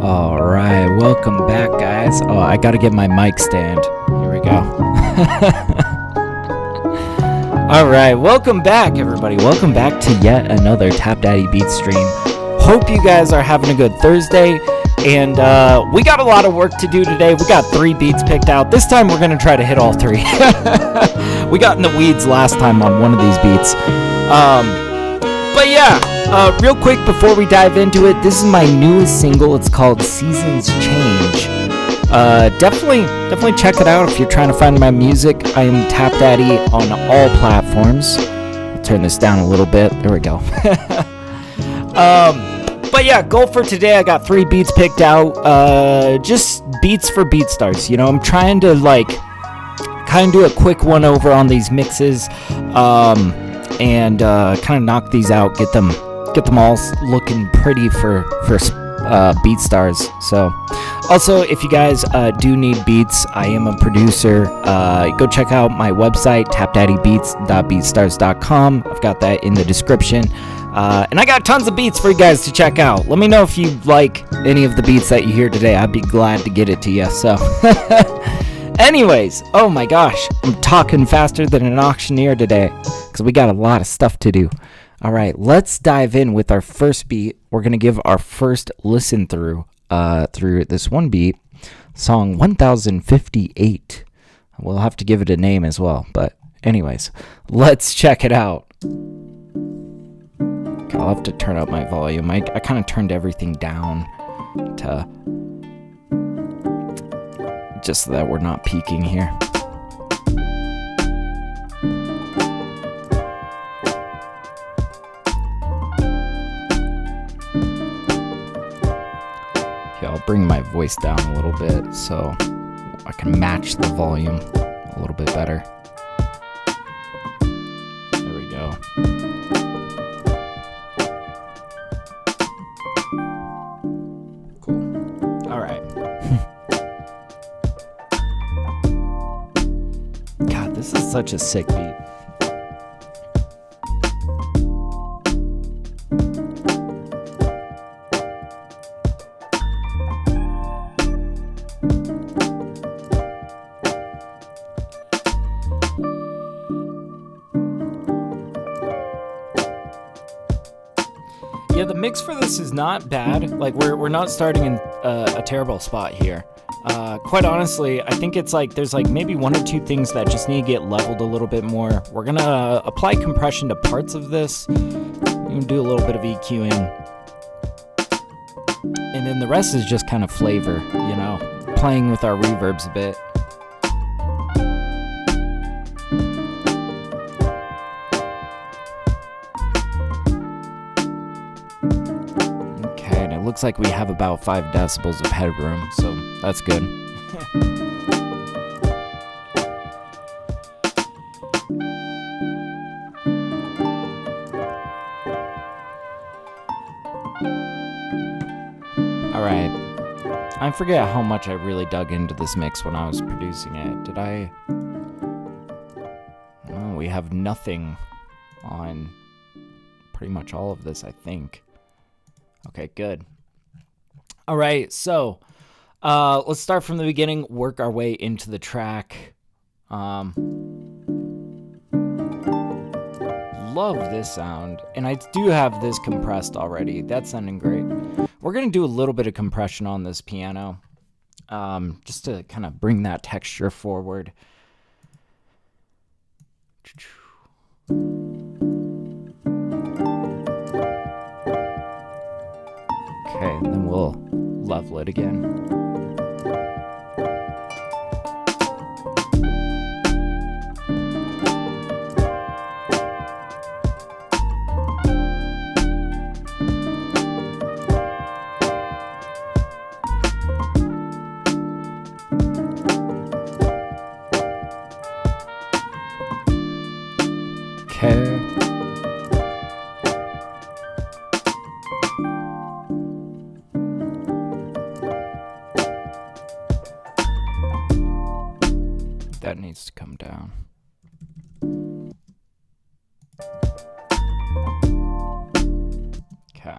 All right, welcome back, guys. Oh, I gotta get my mic stand. Here we go. All right, welcome back, everybody. Welcome back to yet another TapDaddyBeats stream. Hope you guys are having a good Thursday. And we got a lot of work to do today. We got 3 beats picked out. This time we're gonna try to hit all 3. We got in the weeds last time on one of these beats. But yeah. Real quick before we dive into it, this is my newest single. It's called Seasons Change. Definitely check it out if you're trying to find my music. I am TapDaddy on all platforms. I'll turn this down a little bit. There we go. But yeah, goal for today, I got 3 beats picked out. Just beats for BeatStars. You know, I'm trying to kind of do a quick one over on these mixes. And kind of knock these out, get them all looking pretty for BeatStars. So also, if you guys do need beats, I am a producer. Go check out my website, TapDaddyBeats.beatstars.com. I've got that in the description. And I got tons of beats for you guys to check out. Let me know if you like any of the beats that you hear today. I'd be glad to get it to you. So anyways, oh my gosh, I'm talking faster than an auctioneer today because we got a lot of stuff to do. All right, let's dive in with our first beat. We're going to give our first listen through this one beat, song 1058. We'll have to give it a name as well. But anyways, let's check it out. Okay, I'll have to turn up my volume. I kind of turned everything down to just so that we're not peaking here. I'll bring my voice down a little bit so I can match the volume a little bit better. There we go. Cool. All right. God, this is such a sick beat. Yeah, the mix for this is not bad. Like, we're not starting in a terrible spot here. Quite honestly, I think it's there's maybe 1 or 2 things that just need to get leveled a little bit more. We're gonna apply compression to parts of this. You can do a little bit of EQing. And then the rest is just kind of flavor, you know, playing with our reverbs a bit. Looks like we have about 5 decibels of headroom, so that's good. Alright, I forget how much I really dug into this mix when I was producing it. Did I? Oh, we have nothing on pretty much all of this, I think. Okay, good. All right, so let's start from the beginning, work our way into the track. Love this sound, and I do have this compressed already. That's sounding great. We're going to do a little bit of compression on this piano, just to kind of bring that texture forward. Okay, and then we'll level it again. Okay. That needs to come down. Okay.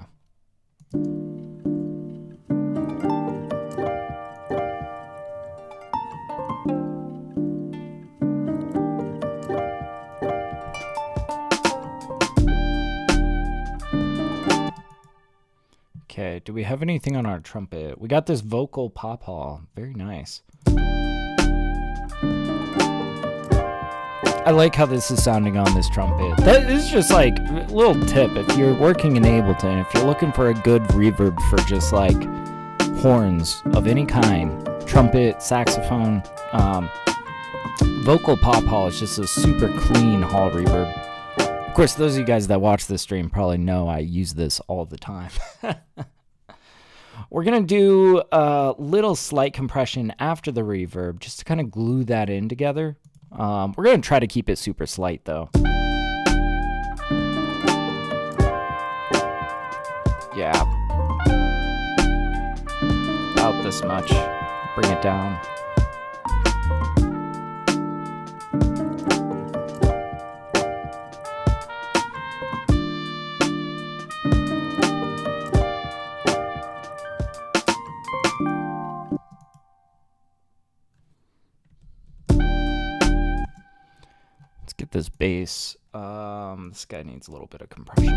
Do we have anything on our trumpet? We got this vocal pop hall. Very nice. I like how this is sounding on this trumpet. That is just like a little tip. If you're working in Ableton, if you're looking for a good reverb for just like horns of any kind, trumpet, saxophone, vocal pop hall is just a super clean hall reverb. Of course, those of you guys that watch this stream probably know I use this all the time. We're going to do a little slight compression after the reverb just to kind of glue that in together. We're going to try to keep it super slight though. Yeah. About this much. Bring it down. Get this bass. This guy needs a little bit of compression.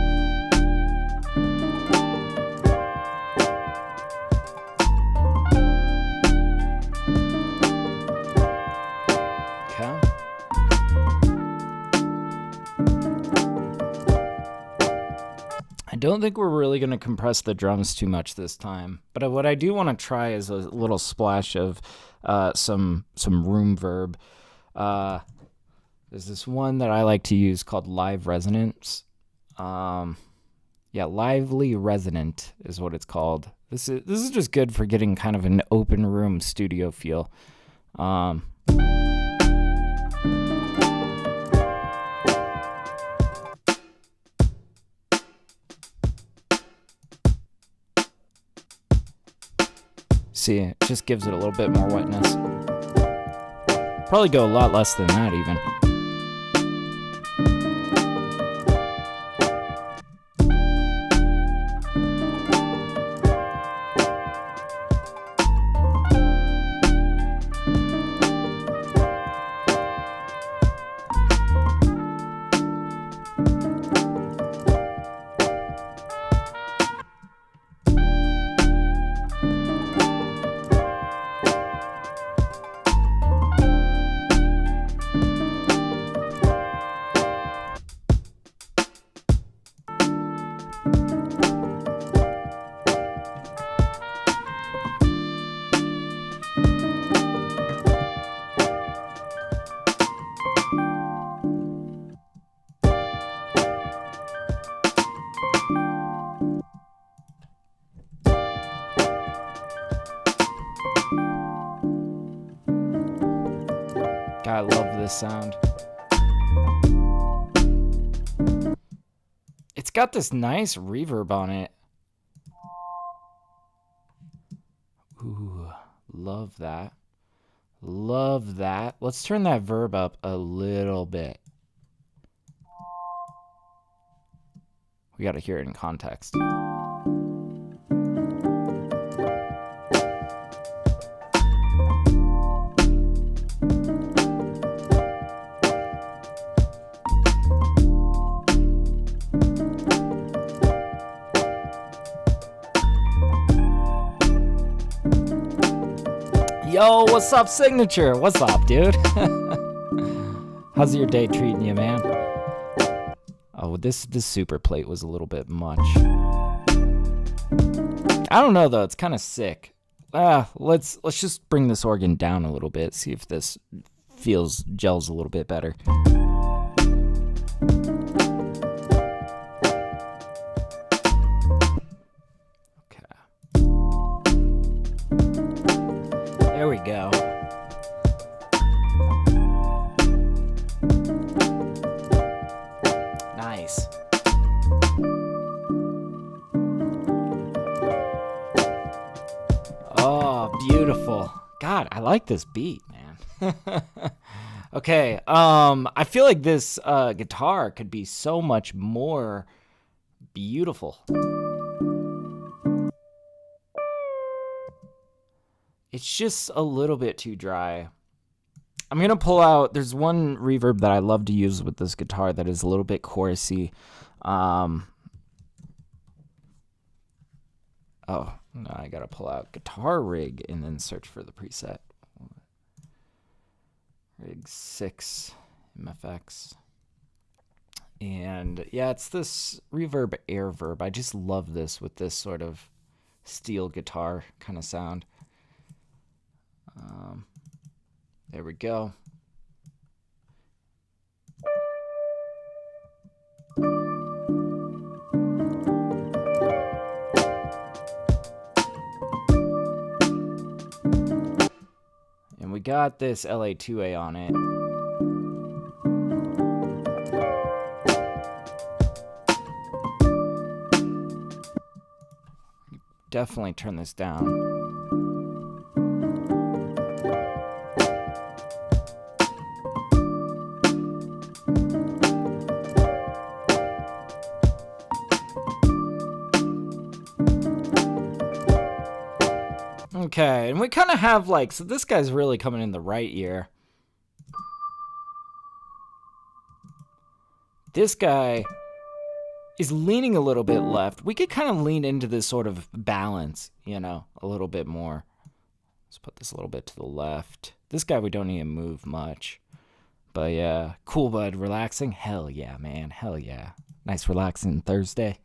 Okay. I don't think we're really going to compress the drums too much this time, but what I do want to try is a little splash of some room verb. There's this one that I like to use called Live Resonance. Yeah, Lively Resonant is what it's called. This is just good for getting kind of an open room studio feel. See, it just gives it a little bit more wetness. Probably go a lot less than that even. I love this sound. It's got this nice reverb on it. Ooh, love that. Love that. Let's turn that verb up a little bit. We got to hear it in context. Yo, what's up, Signature? What's up, dude? How's your day treating you, man? Oh, this super plate was a little bit much. I don't know though, it's kind of sick. Let's just bring this organ down a little bit, see if this gels a little bit better. There we go. Nice. Oh, beautiful. God, I like this beat, man. Okay, I feel like this guitar could be so much more beautiful. It's just a little bit too dry. I'm going to pull out, there's one reverb that I love to use with this guitar that is a little bit chorusy. Oh, no, I gotta pull out guitar rig and then search for the preset. Rig 6 MFX. And yeah, it's this reverb air verb. I just love this with this sort of steel guitar kind of sound. There we go. And we got this LA2A on it. Definitely turn this down. Okay, and we kind of have like, so this guy's really coming in the right ear. This guy is leaning a little bit left. We could kind of lean into this sort of balance, you know, a little bit more. Let's put this a little bit to the left. This guy we don't need to move much. But yeah, cool bud, relaxing? Hell yeah, man, hell yeah. Nice relaxing Thursday.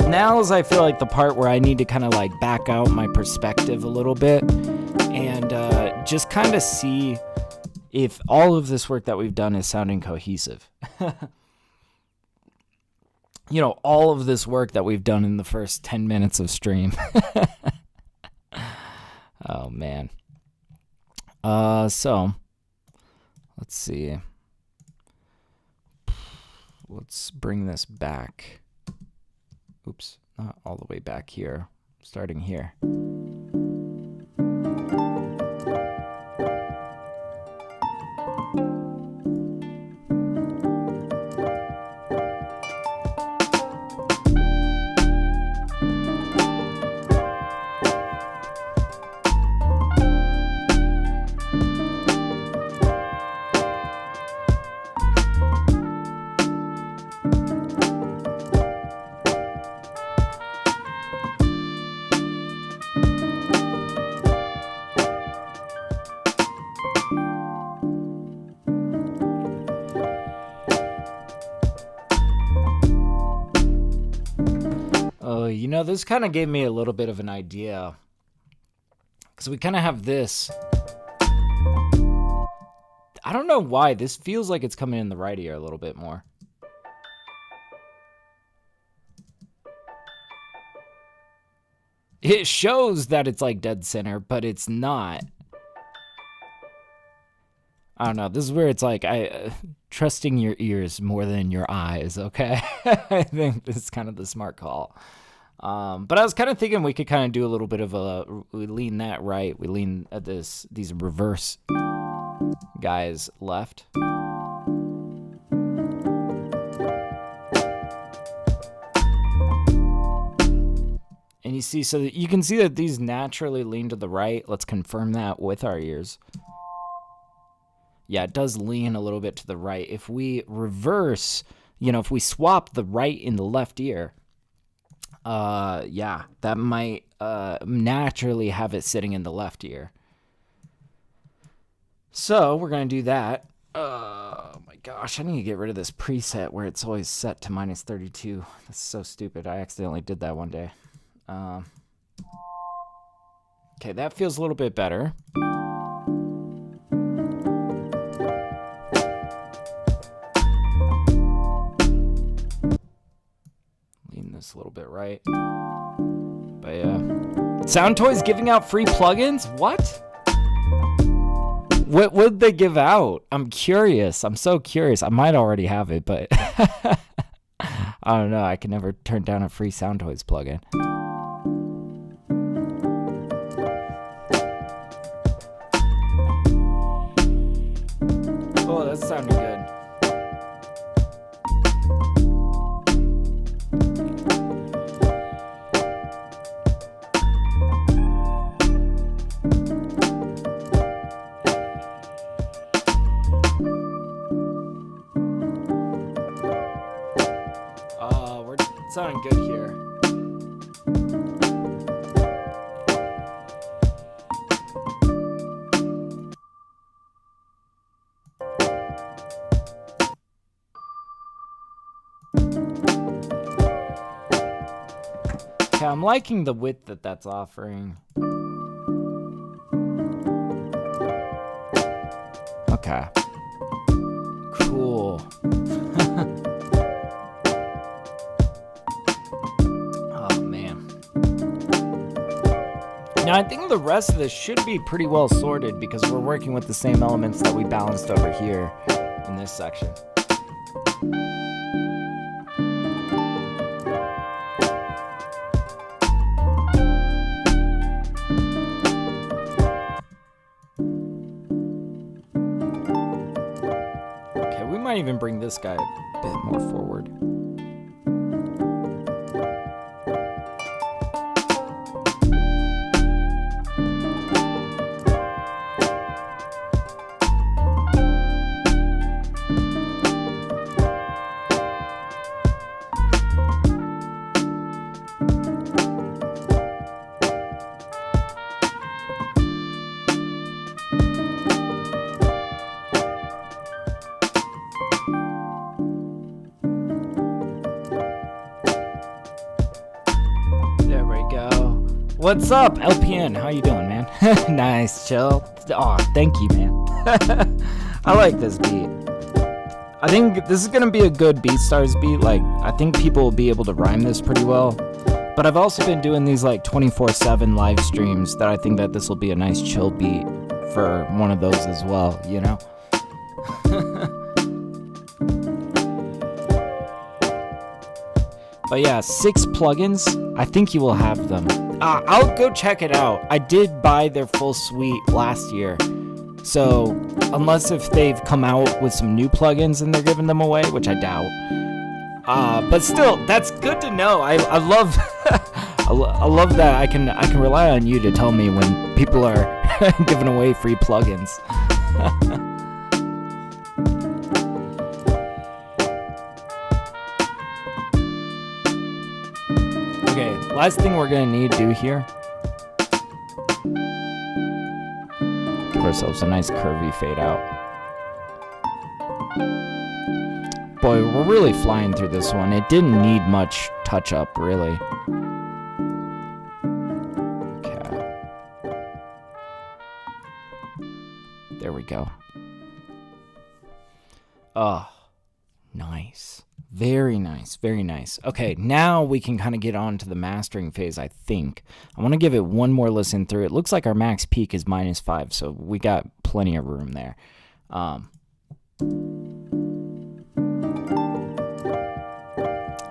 Now is I feel like the part where I need to kind of like back out my perspective a little bit and just kind of see if all of this work that we've done is sounding cohesive. You know, all of this work that we've done in the first 10 minutes of stream. Oh, man. So, let's see. Let's bring this back. Oops, not all the way back here. Starting here. You know, this kind of gave me a little bit of an idea. Because we kind of have this. I don't know why. This feels like it's coming in the right ear a little bit more. It shows that it's like dead center, but it's not. I don't know. This is where it's like trusting your ears more than your eyes, okay? I think this is kind of the smart call. But I was kind of thinking we could kind of do a little bit of we lean that right. We lean at these reverse guys left. And you see, so that you can see that these naturally lean to the right. Let's confirm that with our ears. Yeah, it does lean a little bit to the right. If we reverse, you know, if we swap the right in the left ear, yeah, that might naturally have it sitting in the left ear. So we're going to do that. Oh my gosh, I need to get rid of this preset where it's always set to -32. That's so stupid. I accidentally did that one day. Okay, that feels a little bit better. Lean this a little bit right. But yeah. SoundToys giving out free plugins? What? What would they give out? I'm curious. I'm so curious. I might already have it, but I don't know. I can never turn down a free SoundToys plugin. Oh, that's sounding good. Okay, I'm liking the width that that's offering. Okay. Cool. Oh, man. Now, I think the rest of this should be pretty well sorted because we're working with the same elements that we balanced over here in this section. Okay, we might even bring this guy a bit more forward. What's up, LPN? How you doing, man? Nice, chill. Oh, thank you, man. I like this beat. I think this is gonna be a good BeatStars beat. Like, I think people will be able to rhyme this pretty well. But I've also been doing these like 24/7 live streams that I think that this will be a nice chill beat for one of those as well, you know? But yeah, 6 plugins. I think you will have them. I'll go check it out. I did buy their full suite last year. So, unless if they've come out with some new plugins and they're giving them away, which I doubt. But still, that's good to know. I love I love that I can rely on you to tell me when people are giving away free plugins. Okay, last thing we're gonna need to do here. Give ourselves a nice curvy fade out. Boy, we're really flying through this one. It didn't need much touch up, really. Okay. There we go. Oh, nice. Very nice, very nice. Okay, now we can kind of get on to the mastering phase, I think. I want to give it one more listen through. It looks like our max peak is -5, so we got plenty of room there.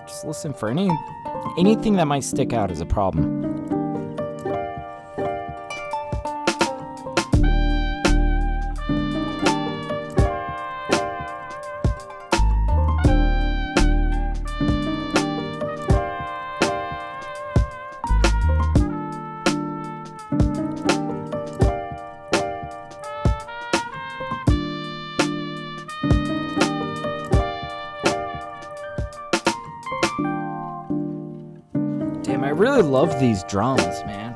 Just listen for anything that might stick out as a problem. I really love these drums, man.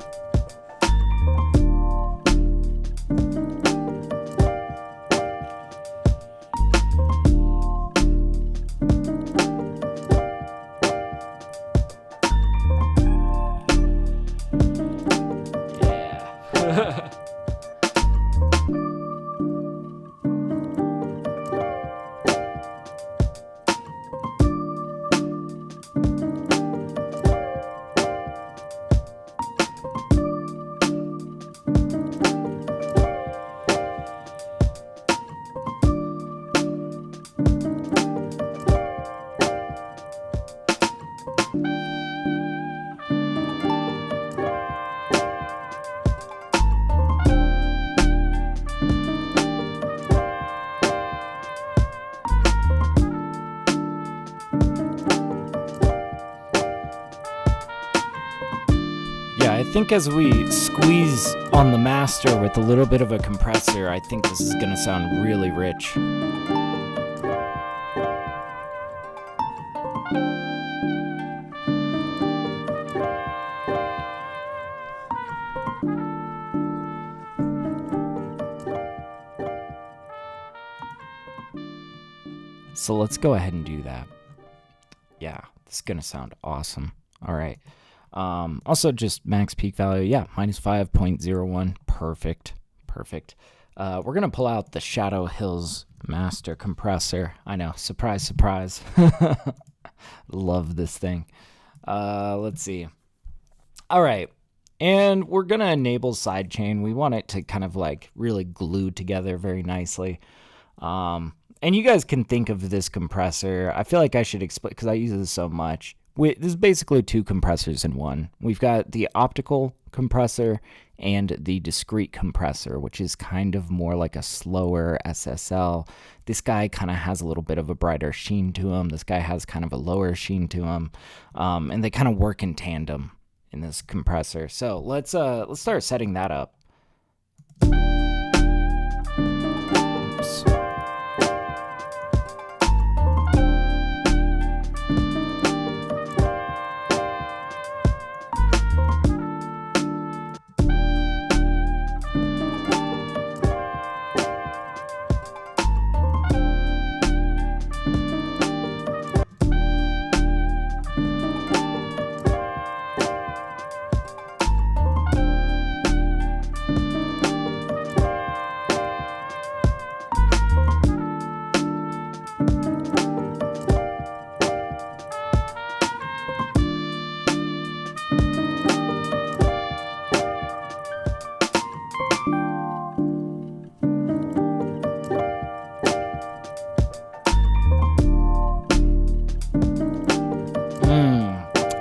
Yeah. I think as we squeeze on the master with a little bit of a compressor, I think this is going to sound really rich. So let's go ahead and do that. Yeah, this is going to sound awesome. All right. Also, just max peak value, yeah, minus 5.01. Perfect. We're going to pull out the Shadow Hills Master Compressor. I know, surprise, surprise. Love this thing. Let's see. All right. And we're going to enable sidechain. We want it to kind of like really glue together very nicely. And you guys can think of this compressor. I feel like I should explain because I use this so much. This is basically two compressors in one. We've got the optical compressor and the discrete compressor, which is kind of more like a slower SSL. This guy kind of has a little bit of a brighter sheen to him. This guy has kind of a lower sheen to him. And they kind of work in tandem in this compressor. So let's start setting that up. Oops.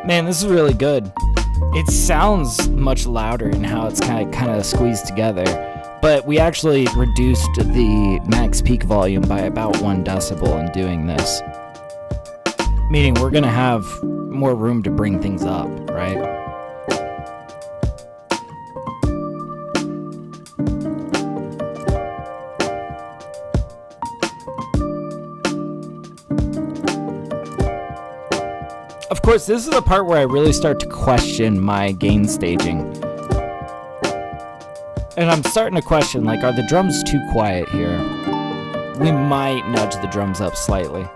Man, this is really good. It sounds much louder in how it's kind of squeezed together, but we actually reduced the max peak volume by about 1 decibel in doing this. Meaning we're gonna have more room to bring things up, right? Of course, this is the part where I really start to question my gain staging. And I'm starting to question, like, are the drums too quiet here? We might nudge the drums up slightly.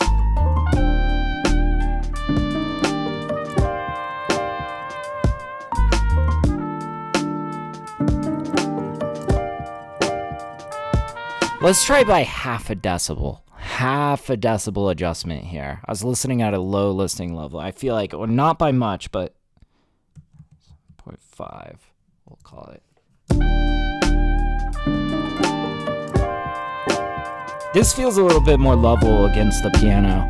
Let's try by half a decibel. Half a decibel adjustment here. I was listening at a low listening level. I feel like, well, not by much, but 0.5, we'll call it. This feels a little bit more level against the piano.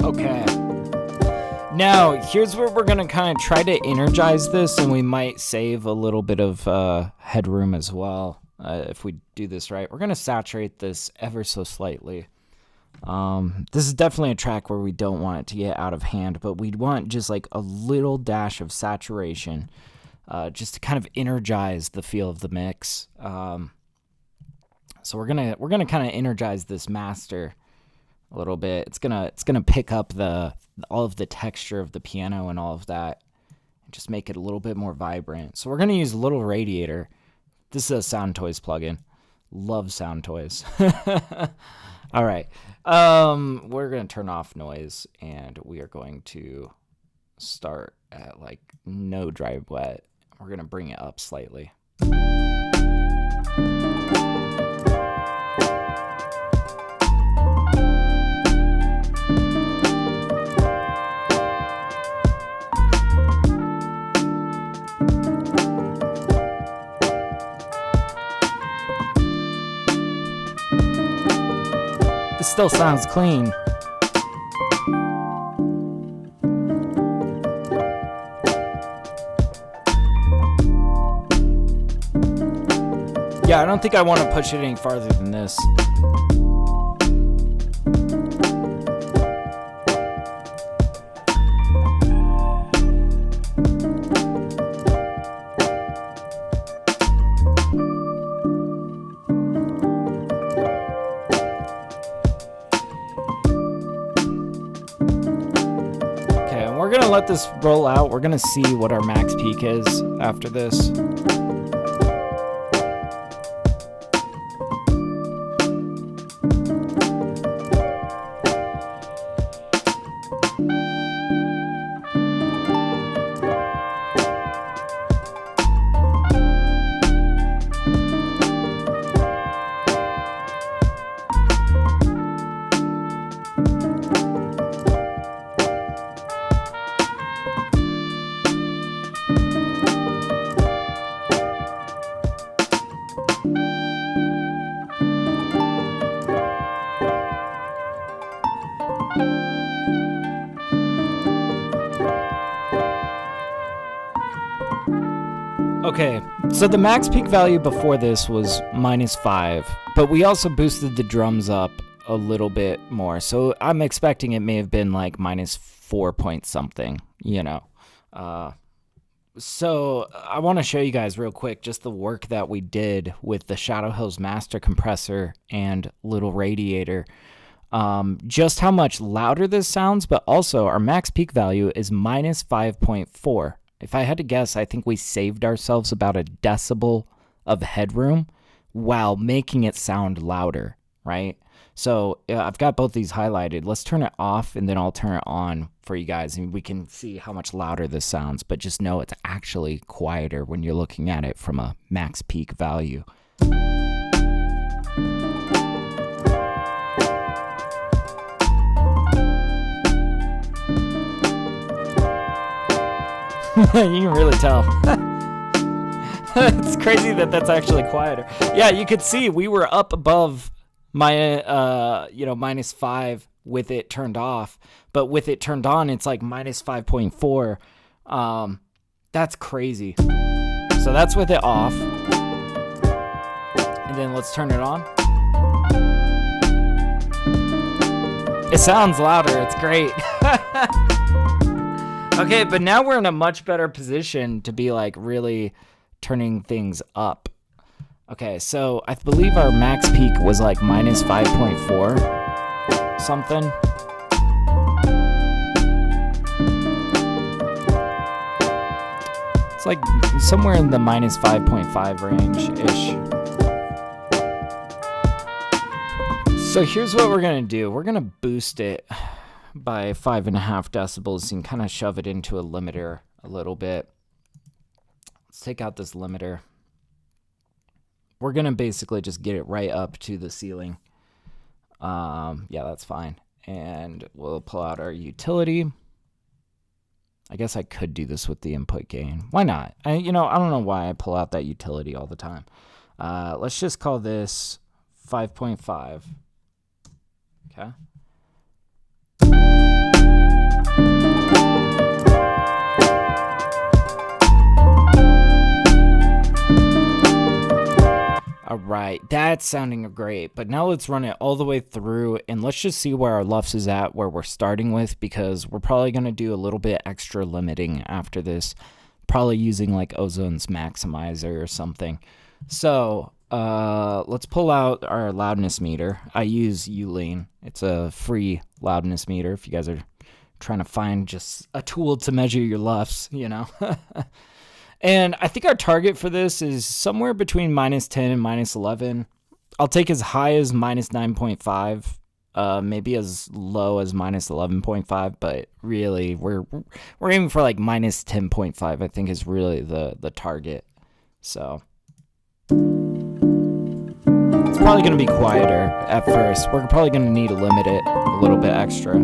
Okay. Now, here's where we're going to kind of try to energize this, and we might save a little bit of headroom as well if we do this right. We're going to saturate this ever so slightly. This is definitely a track where we don't want it to get out of hand, but we want just like a little dash of saturation just to kind of energize the feel of the mix. So we're gonna kind of energize this master a little bit. It's gonna pick up all of the texture of the piano and all of that, and just make it a little bit more vibrant. So we're gonna use a little radiator. This is a Sound Toys plugin. Love Sound Toys. All right, we're gonna turn off noise, and we are going to start at like no dry wet. We're gonna bring it up slightly. It still sounds clean. Yeah, I don't think I want to push it any farther than this. We're gonna let this roll out. We're gonna see what our max peak is after this. Okay, so the max peak value before this was -5, but we also boosted the drums up a little bit more. So I'm expecting it may have been like -4 point something, you know. So I want to show you guys real quick just the work that we did with the Shadow Hills master compressor and little radiator. Just how much louder this sounds, but also our max peak value is -5.4. If I had to guess, I think we saved ourselves about a decibel of headroom while making it sound louder, right? So I've got both these highlighted. Let's turn it off and then I'll turn it on for you guys and we can see how much louder this sounds, but just know it's actually quieter when you're looking at it from a max peak value. You can really tell. It's crazy that that's actually quieter. Yeah, you could see we were up above my -5 with it turned off, but with it turned on it's like -5.4. That's crazy. So that's with it off, and then let's turn it on. It sounds louder. It's great. Okay, but now we're in a much better position to be like really turning things up. Okay, so I believe our max peak was like -5.4 something. It's like somewhere in the -5.5 range-ish. So here's what we're gonna do. We're gonna boost it by 5.5 decibels and kind of shove it into a limiter a little bit. Let's take out this limiter. We're gonna basically just get it right up to the ceiling. Yeah, that's fine. And we'll pull out our utility. I guess I could do this with the input gain. Why not? I don't know why I pull out that utility all the time. Let's just call this 5.5. Okay. All right, that's sounding great, but now let's run it all the way through and let's just see where our LUFS is at, where we're starting with, because we're probably going to do a little bit extra limiting after this, probably using like Ozone's maximizer or something. So let's pull out our loudness meter. I use Ulane. It's a free loudness meter if you guys are trying to find just a tool to measure your LUFS, you know. And I think our target for this is somewhere between -10 and -11. I'll take as high as -9.5, maybe as low as -11.5, but really we're aiming for like -10.5. I think is really the target. So it's probably going to be quieter at first. We're probably going to need to limit it a little bit extra.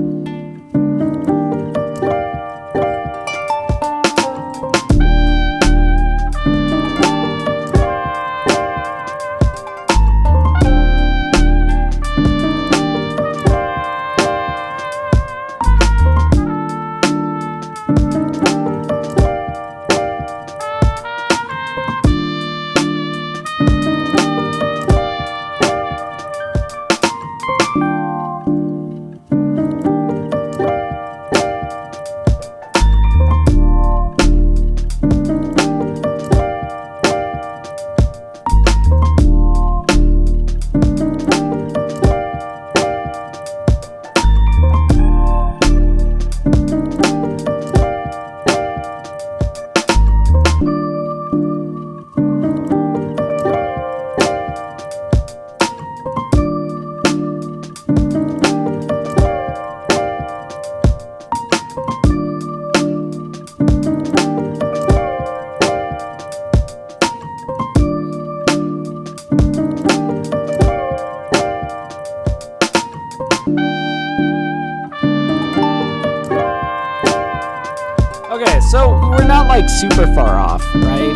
like super far off, right?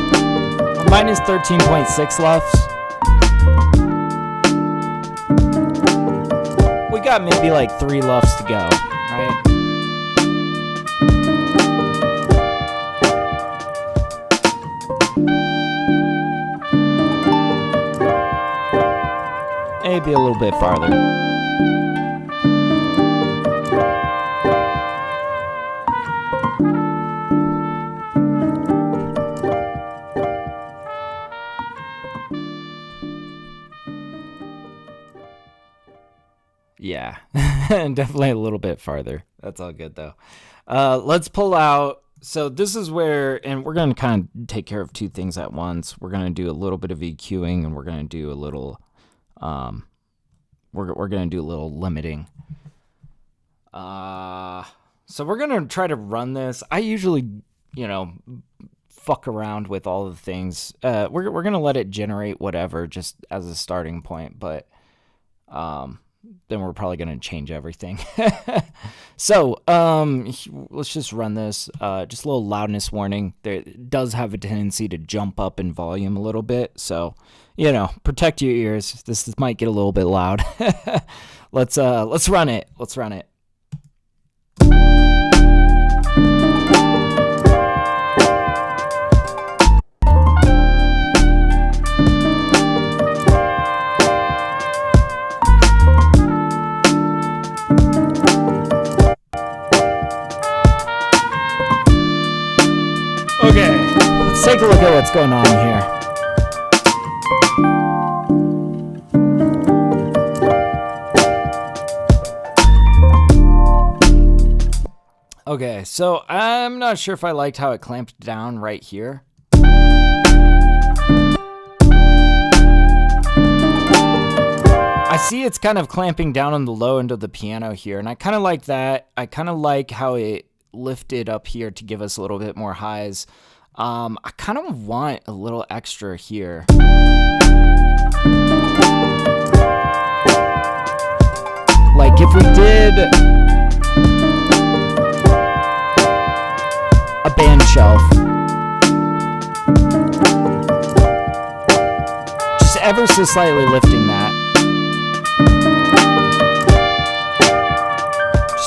We're minus 13.6 lufs. We got maybe like 3 lufs to go, right? Maybe a little bit farther. Yeah, definitely a little bit farther. That's all good though. Let's pull out. So this is where, and we're going to kind of take care of 2 things at once. We're going to do a little bit of EQing, and we're going to do a little, we're going to do a little limiting. So we're going to try to run this. I usually, fuck around with all the things. We're going to let it generate whatever just as a starting point, but then we're probably going to change everything. So let's just run this. Just a little loudness warning. It does have a tendency to jump up in volume a little bit. So, protect your ears. This might get a little bit loud. Let's run it. Let's run it. Okay, let's take a look at what's going on here. Okay, so I'm not sure if I liked how it clamped down right here. I see it's kind of clamping down on the low end of the piano here, and I kind of like that. I kind of like how it lifted up here to give us a little bit more highs. I kind of want a little extra here. Like if we did a band shelf, just ever so slightly lifting that.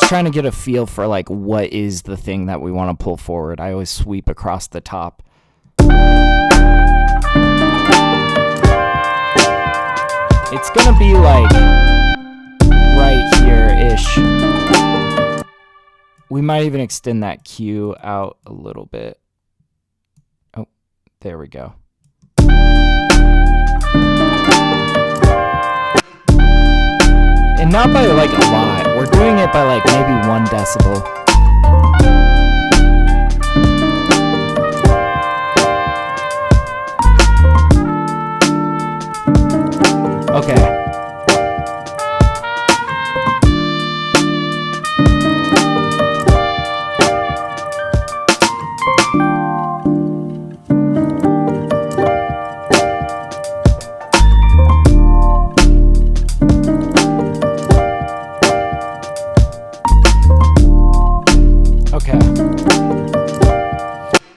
Trying to get a feel for like what is the thing that we want to pull forward. I always sweep across the top. It's gonna be like right here-ish. We might even extend that Q out a little bit. Oh, there we go. And not by like a lot. We're doing it by like maybe 1 decibel. Okay.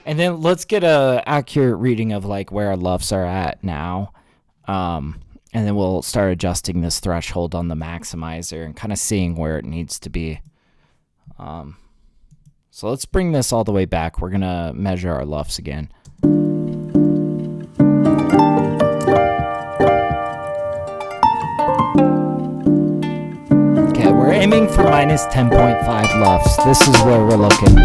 And then let's get a accurate reading of like where our lufs are at now. And then we'll start adjusting this threshold on the maximizer and kind of seeing where it needs to be. So let's bring this all the way back. We're going to measure our lufs again. Okay, we're aiming for minus 10.5 lufs. This is where we're looking.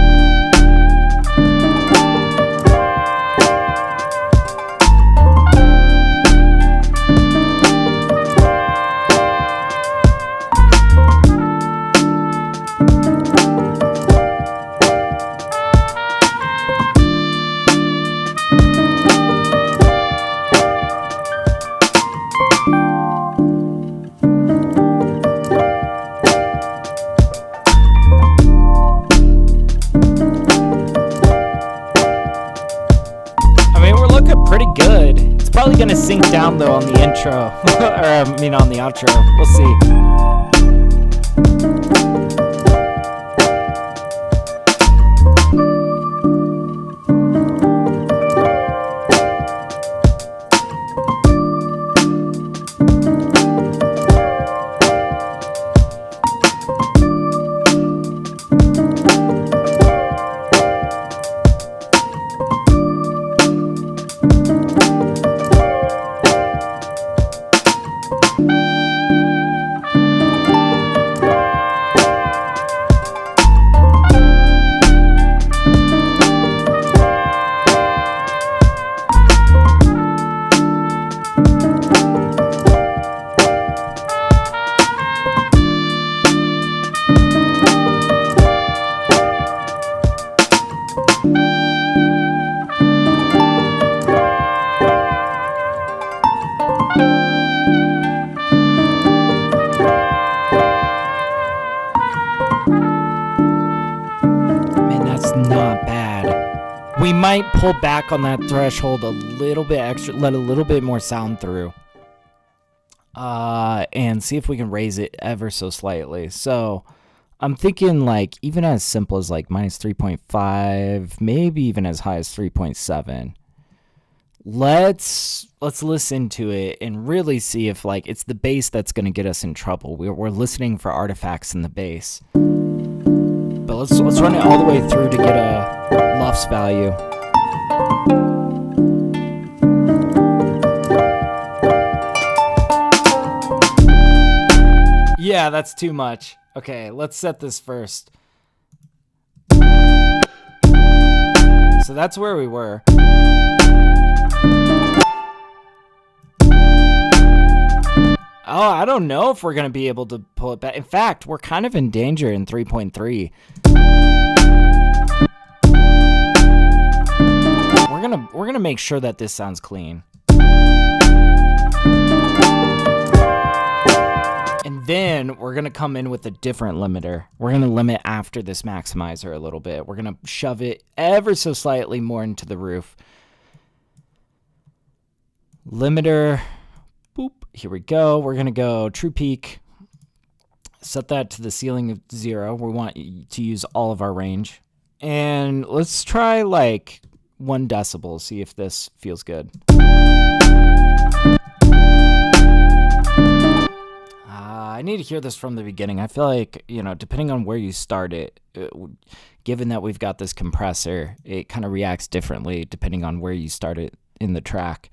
Probably gonna sink down though on the intro, or I mean on the outro. We'll see. might pull back on that threshold a little bit extra, let a little bit more sound through, and see if we can raise it ever so slightly. So I'm thinking like even as simple as like minus 3.5, maybe even as high as 3.7. Let's listen to it and really see if like it's the bass that's going to get us in trouble. We're listening for artifacts in the bass. But let's run it all the way through to get a LUFS value. Yeah, that's too much. Okay, let's set this first. So that's where we were. Oh, I don't know if we're going to be able to pull it back. In fact, we're kind of in danger in 3.3. We're going to make sure that this sounds clean. And then we're going to come in with a different limiter. We're going to limit after this maximizer a little bit. We're going to shove it ever so slightly more into the roof. Limiter. Boop. Here we go. We're going to go true peak. Set that to the ceiling of 0. We want to use all of our range. And let's try like 1 decibel. See if this feels good. I need to hear this from the beginning. I feel like, you know, depending on where you start it, given that we've got this compressor, it kind of reacts differently depending on where you start it in the track.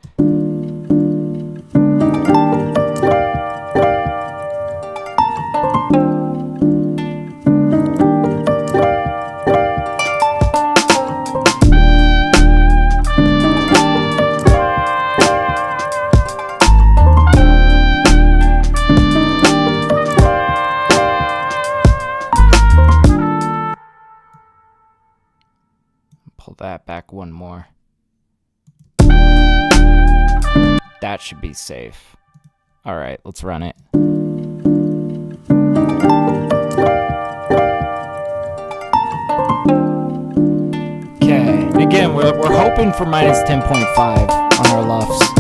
Pull that back 1 more. That should be safe. All right, let's run it. Okay, again, we're hoping for minus 10.5 on our LUFS.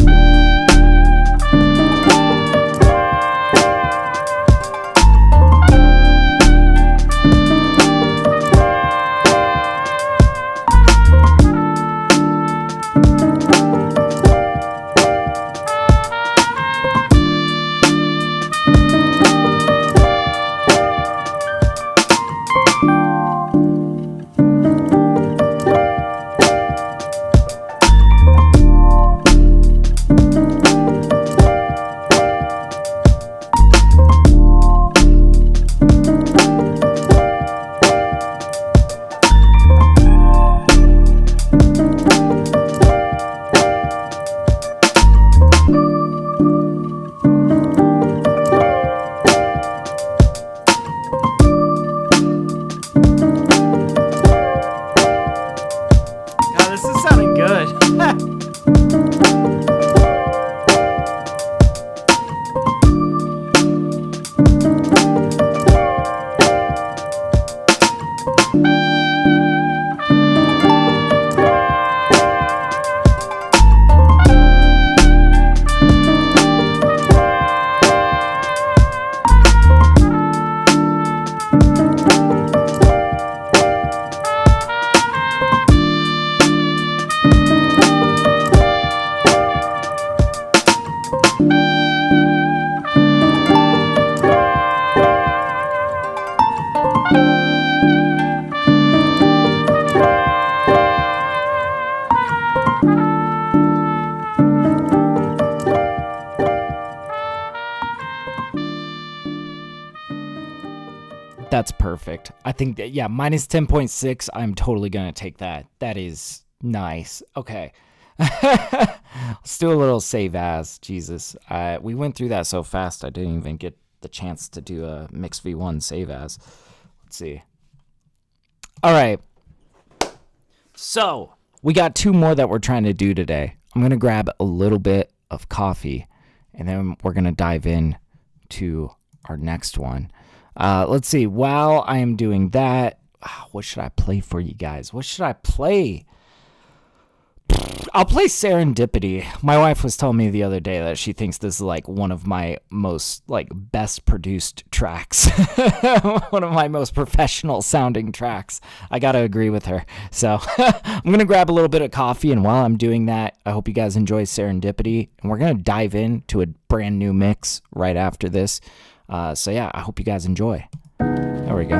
That's perfect. I think that, yeah, minus 10.6, I'm totally going to take that. That is nice. Okay. Let's do a little save as. Jesus. We went through that so fast, I didn't even get the chance to do a mix v1 save as. Let's see. All right. So we got 2 more that we're trying to do today. I'm going to grab a little bit of coffee, and then we're going to dive in to our next one. Let's see. While I am doing that, what should I play for you guys? What should I play? I'll play Serendipity. My wife was telling me the other day that she thinks this is like one of my most like best produced tracks. One of my most professional sounding tracks. I gotta agree with her. So I'm gonna grab a little bit of coffee, and while I'm doing that, I hope you guys enjoy Serendipity, and we're gonna dive into a brand new mix right after this. So yeah, I hope you guys enjoy. There we go.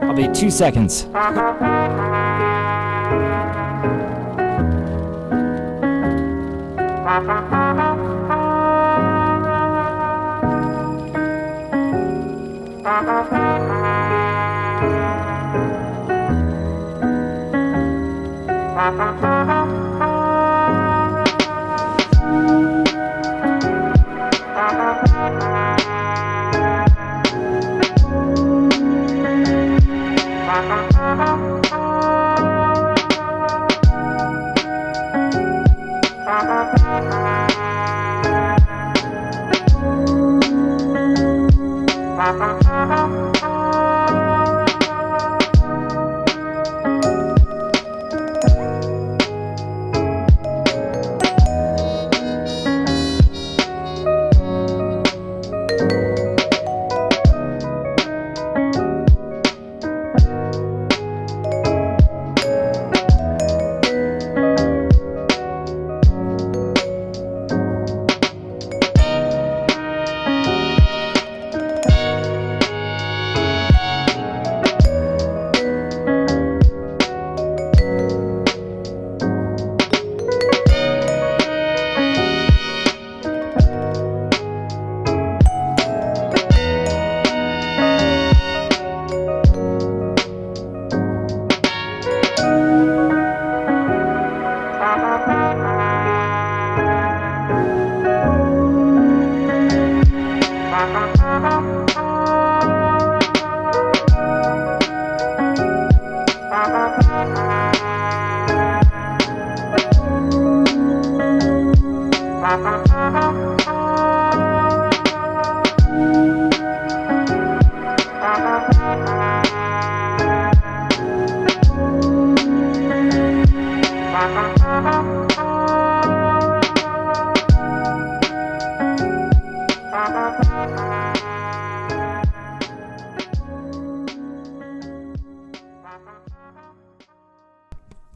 I'll be 2 seconds.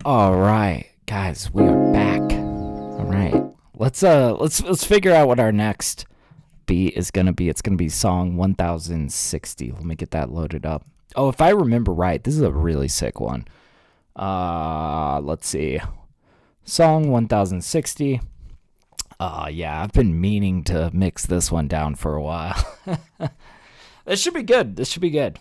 All right, guys, we are back. All right, let's figure out what our next beat is gonna be. It's gonna be song 1060. Let me get that loaded up. Oh, if I remember right, this is a really sick one. Let's see, song 1060. Yeah, I've been meaning to mix this one down for a while. This should be good. This should be good.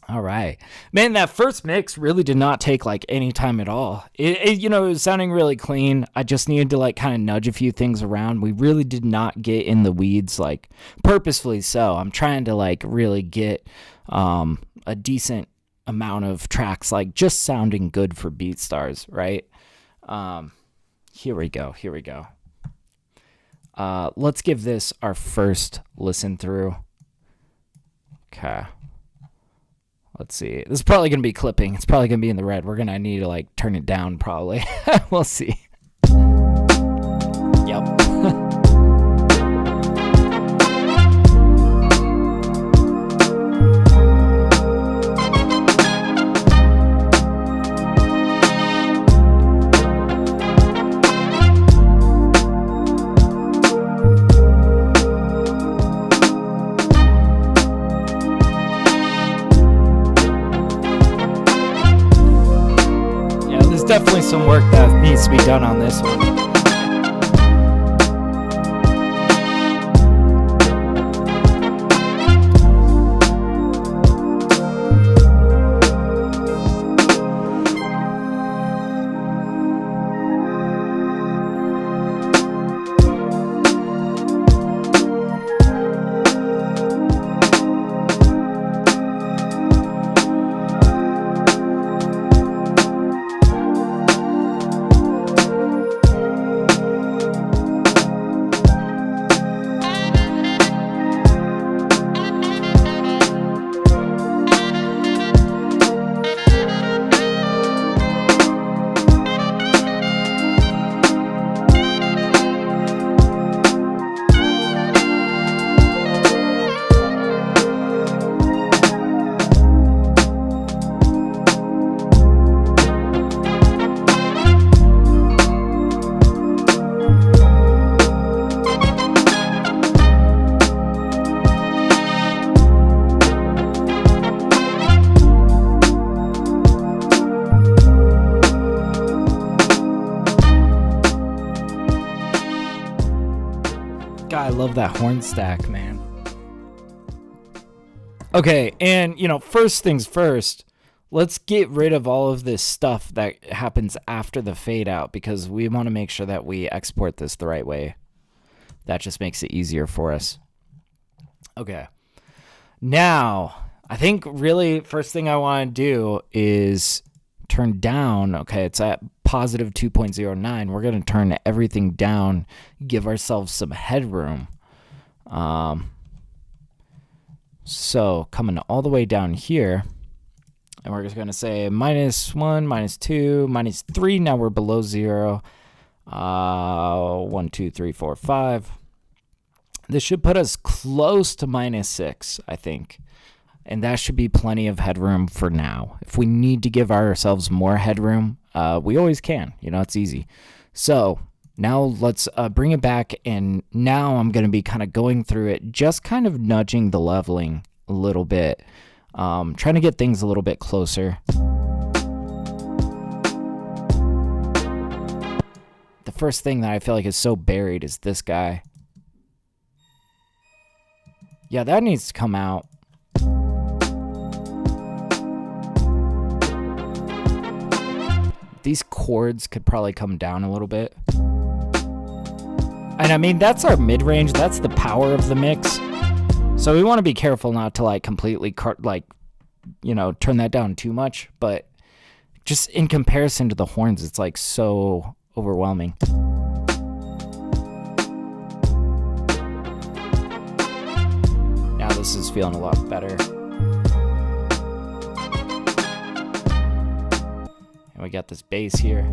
All right, man, that first mix really did not take like any time at all. It was sounding really clean. I just needed to like kind of nudge a few things around. We really did not get in the weeds, like purposefully so. I'm trying to like really get a decent amount of tracks like just sounding good for BeatStars, right? Here we go. Let's give this our first listen through. Okay. Let's see. This is probably going to be clipping. It's probably going to be in the red. We're going to need to like turn it down probably. We'll see. Yep. Definitely some work that needs to be done on this one. God, I love that horn stack, man. Okay, and first things first, let's get rid of all of this stuff that happens after the fade out, because we want to make sure that we export this the right way. That just makes it easier for us. Okay. Now, I think really first thing I want to do is turn down. Okay, it's at positive 2.09. We're going to turn everything down, give ourselves some headroom. So coming all the way down here, and we're just going to say -1, -2, -3. Now we're below 0. 1, 2, 3, 4, 5. This should put us close to -6, I think. And that should be plenty of headroom for now. If we need to give ourselves more headroom, we always can. It's easy. So now let's bring it back. And now I'm going to be kind of going through it, just kind of nudging the leveling a little bit. Trying to get things a little bit closer. The first thing that I feel like is so buried is this guy. Yeah, that needs to come out. These chords could probably come down a little bit. And I mean, that's our mid-range. That's the power of the mix. So we want to be careful not to completely turn that down too much. But just in comparison to the horns, it's so overwhelming. Now this is feeling a lot better. And we got this bass here.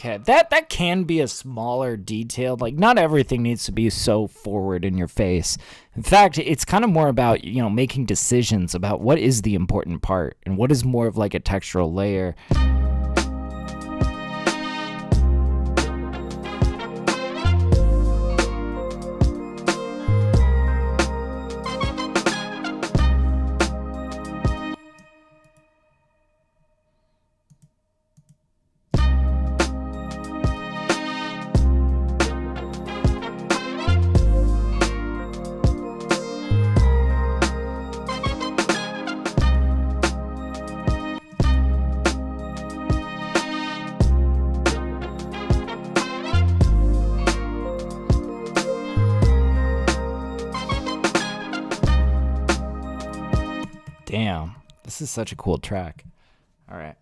Okay, that can be a smaller detail. Not everything needs to be so forward in your face. In fact, it's kind of more about, making decisions about what is the important part and what is more of a textural layer. Damn, this is such a cool track. All right.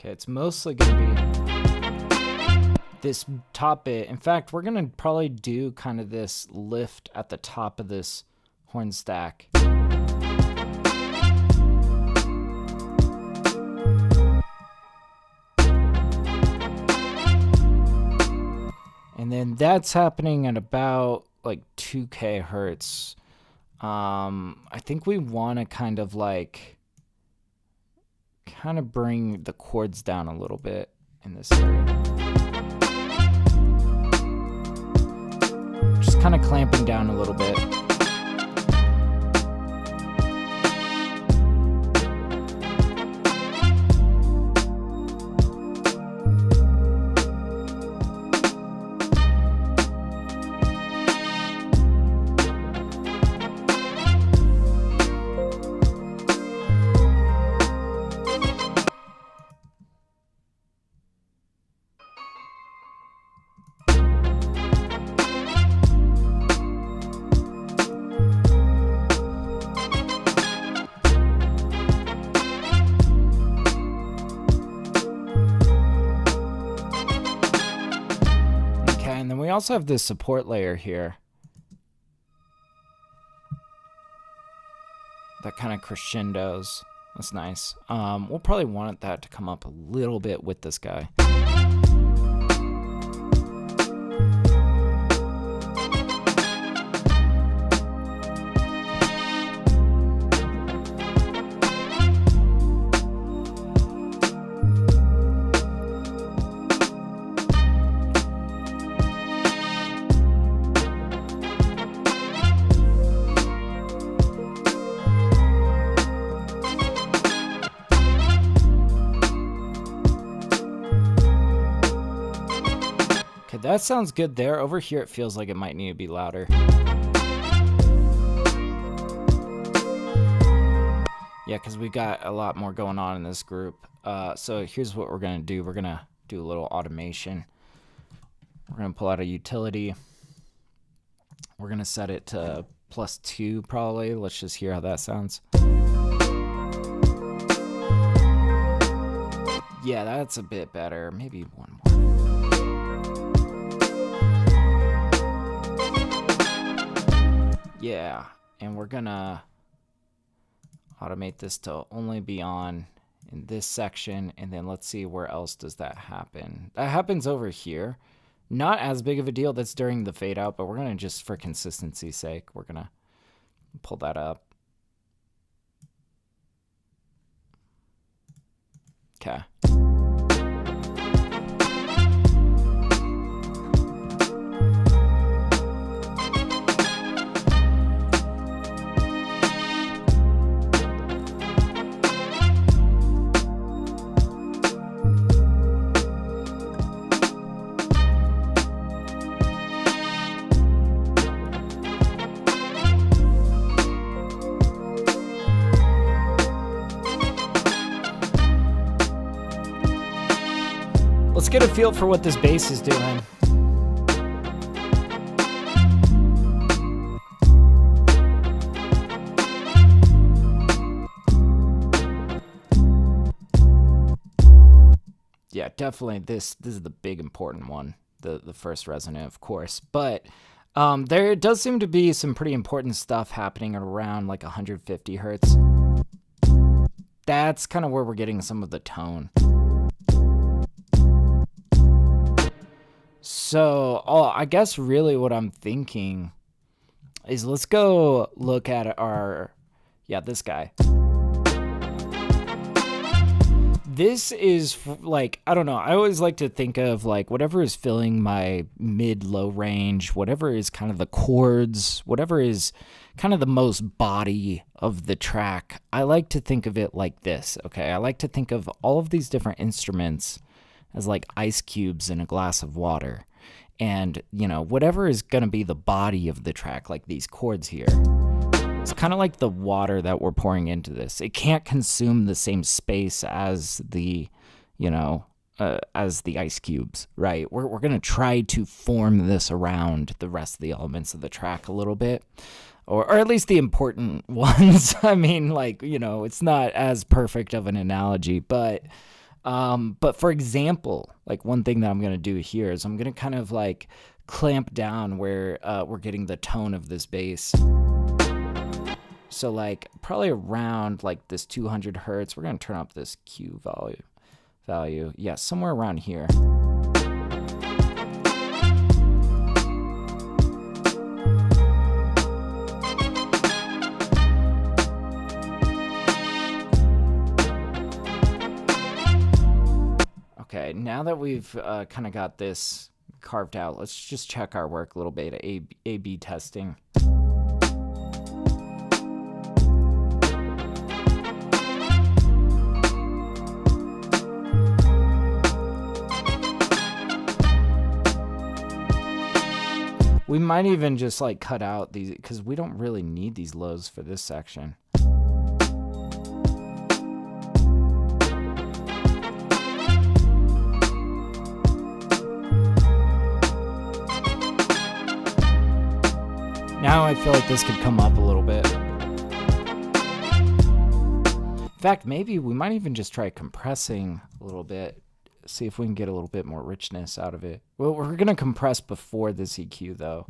It's mostly going to be this top bit. In fact, we're going to probably do kind of this lift at the top of this horn stack. And then that's happening at about 2K hertz. I think we want to kind of bring the chords down a little bit in this area. Just kind of clamping down a little bit. And then we also have this support layer here that kind of crescendos. That's nice. We'll probably want that to come up a little bit with this guy. That sounds good there. Over here, it feels like it might need to be louder. Yeah, because we got a lot more going on in this group. So here's what we're going to do. We're going to do a little automation. We're going to pull out a utility. We're going to set it to +2 probably. Let's just hear how that sounds. Yeah, that's a bit better. Maybe one more. Yeah, and we're gonna automate this to only be on in this section, and then let's see where else does that happen. That happens over here. Not as big of a deal. That's during the fade out, but we're gonna just, for consistency's sake, we're gonna pull that up. Okay. Let's get a feel for what this bass is doing. Yeah, definitely this is the big important one, the first resonant, of course. But there does seem to be some pretty important stuff happening around like 150 hertz. That's kind of where we're getting some of the tone. So, I guess really what I'm thinking is let's go look at our, this guy. This is like, I don't know, I always like to think of like whatever is filling my mid-low range, whatever is kind of the chords, whatever is kind of the most body of the track. I like to think of it like this, okay? I like to think of all of these different instruments as like ice cubes in a glass of water. And, you know, whatever is going to be the body of the track, like these chords here, it's kind of like the water that we're pouring into this. It can't consume the same space as the, as the ice cubes, right? We're going to try to form this around the rest of the elements of the track a little bit, or at least the important ones. I mean, like, it's not as perfect of an analogy, but for example, like one thing that I'm going to do here is I'm going to kind of like clamp down where we're getting the tone of this bass. So like probably around like this 200 hertz, we're going to turn up this Q value. Yeah, somewhere around here. Okay, now that we've kind of got this carved out, let's just check our work a little bit, A/B testing. We might even just like cut out these because we don't really need these lows for this section. Now I feel like this could come up a little bit. In fact, maybe we might even just try compressing a little bit. see if we can get a little bit more richness out of it. Well, we're going to compress before this EQ, though.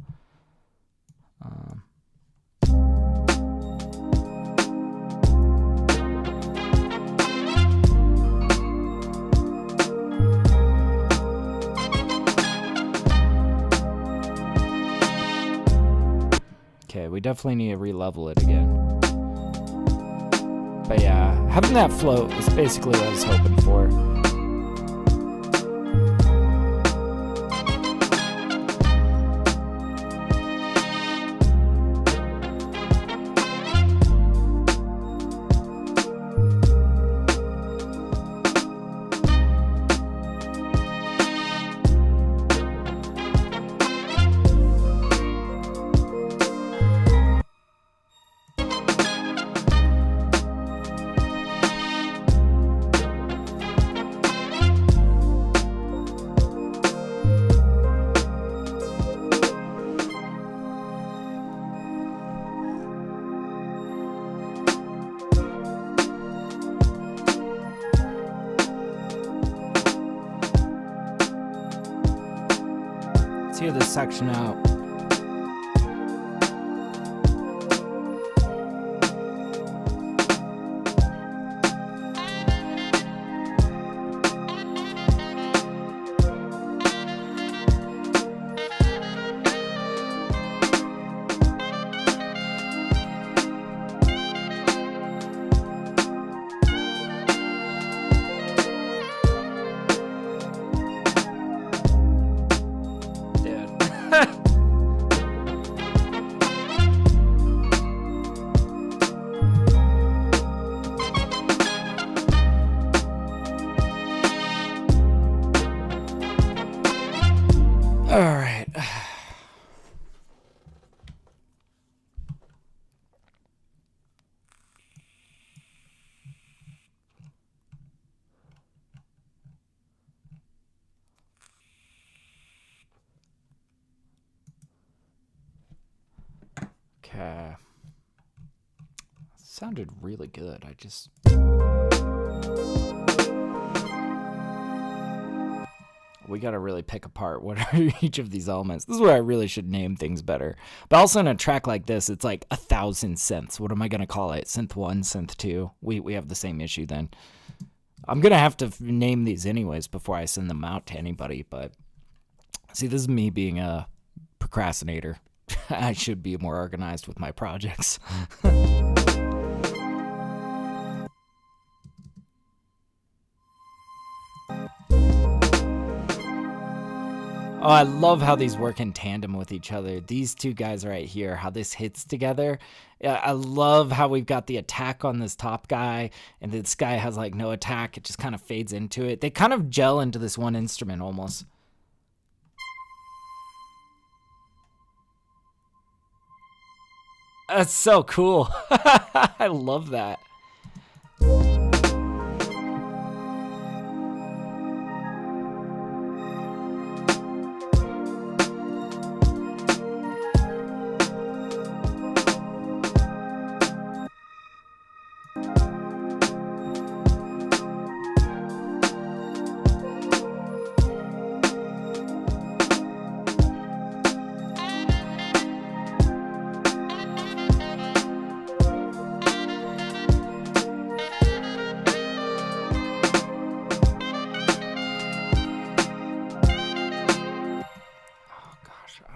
Okay, we definitely need to re-level it again. But yeah, having that float is basically what I was hoping for. Let's hear this section out. All right. Okay. Sounded really good. I just... We gotta really pick apart what are each of these elements. This is where I really should name things better. But also in a track like this, it's like 1,000 synths. What am I gonna call it? Synth 1, synth 2? We have the same issue then. I'm gonna have to name these anyways before I send them out to anybody, but... See, this is me being a procrastinator. I should be more organized with my projects. Oh, I love how these work in tandem with each other. These two guys right here, how this hits together. I love how we've got the attack on this top guy, and this guy has like no attack. It just kind of fades into it. They kind of gel into this one instrument almost. That's so cool. I love that.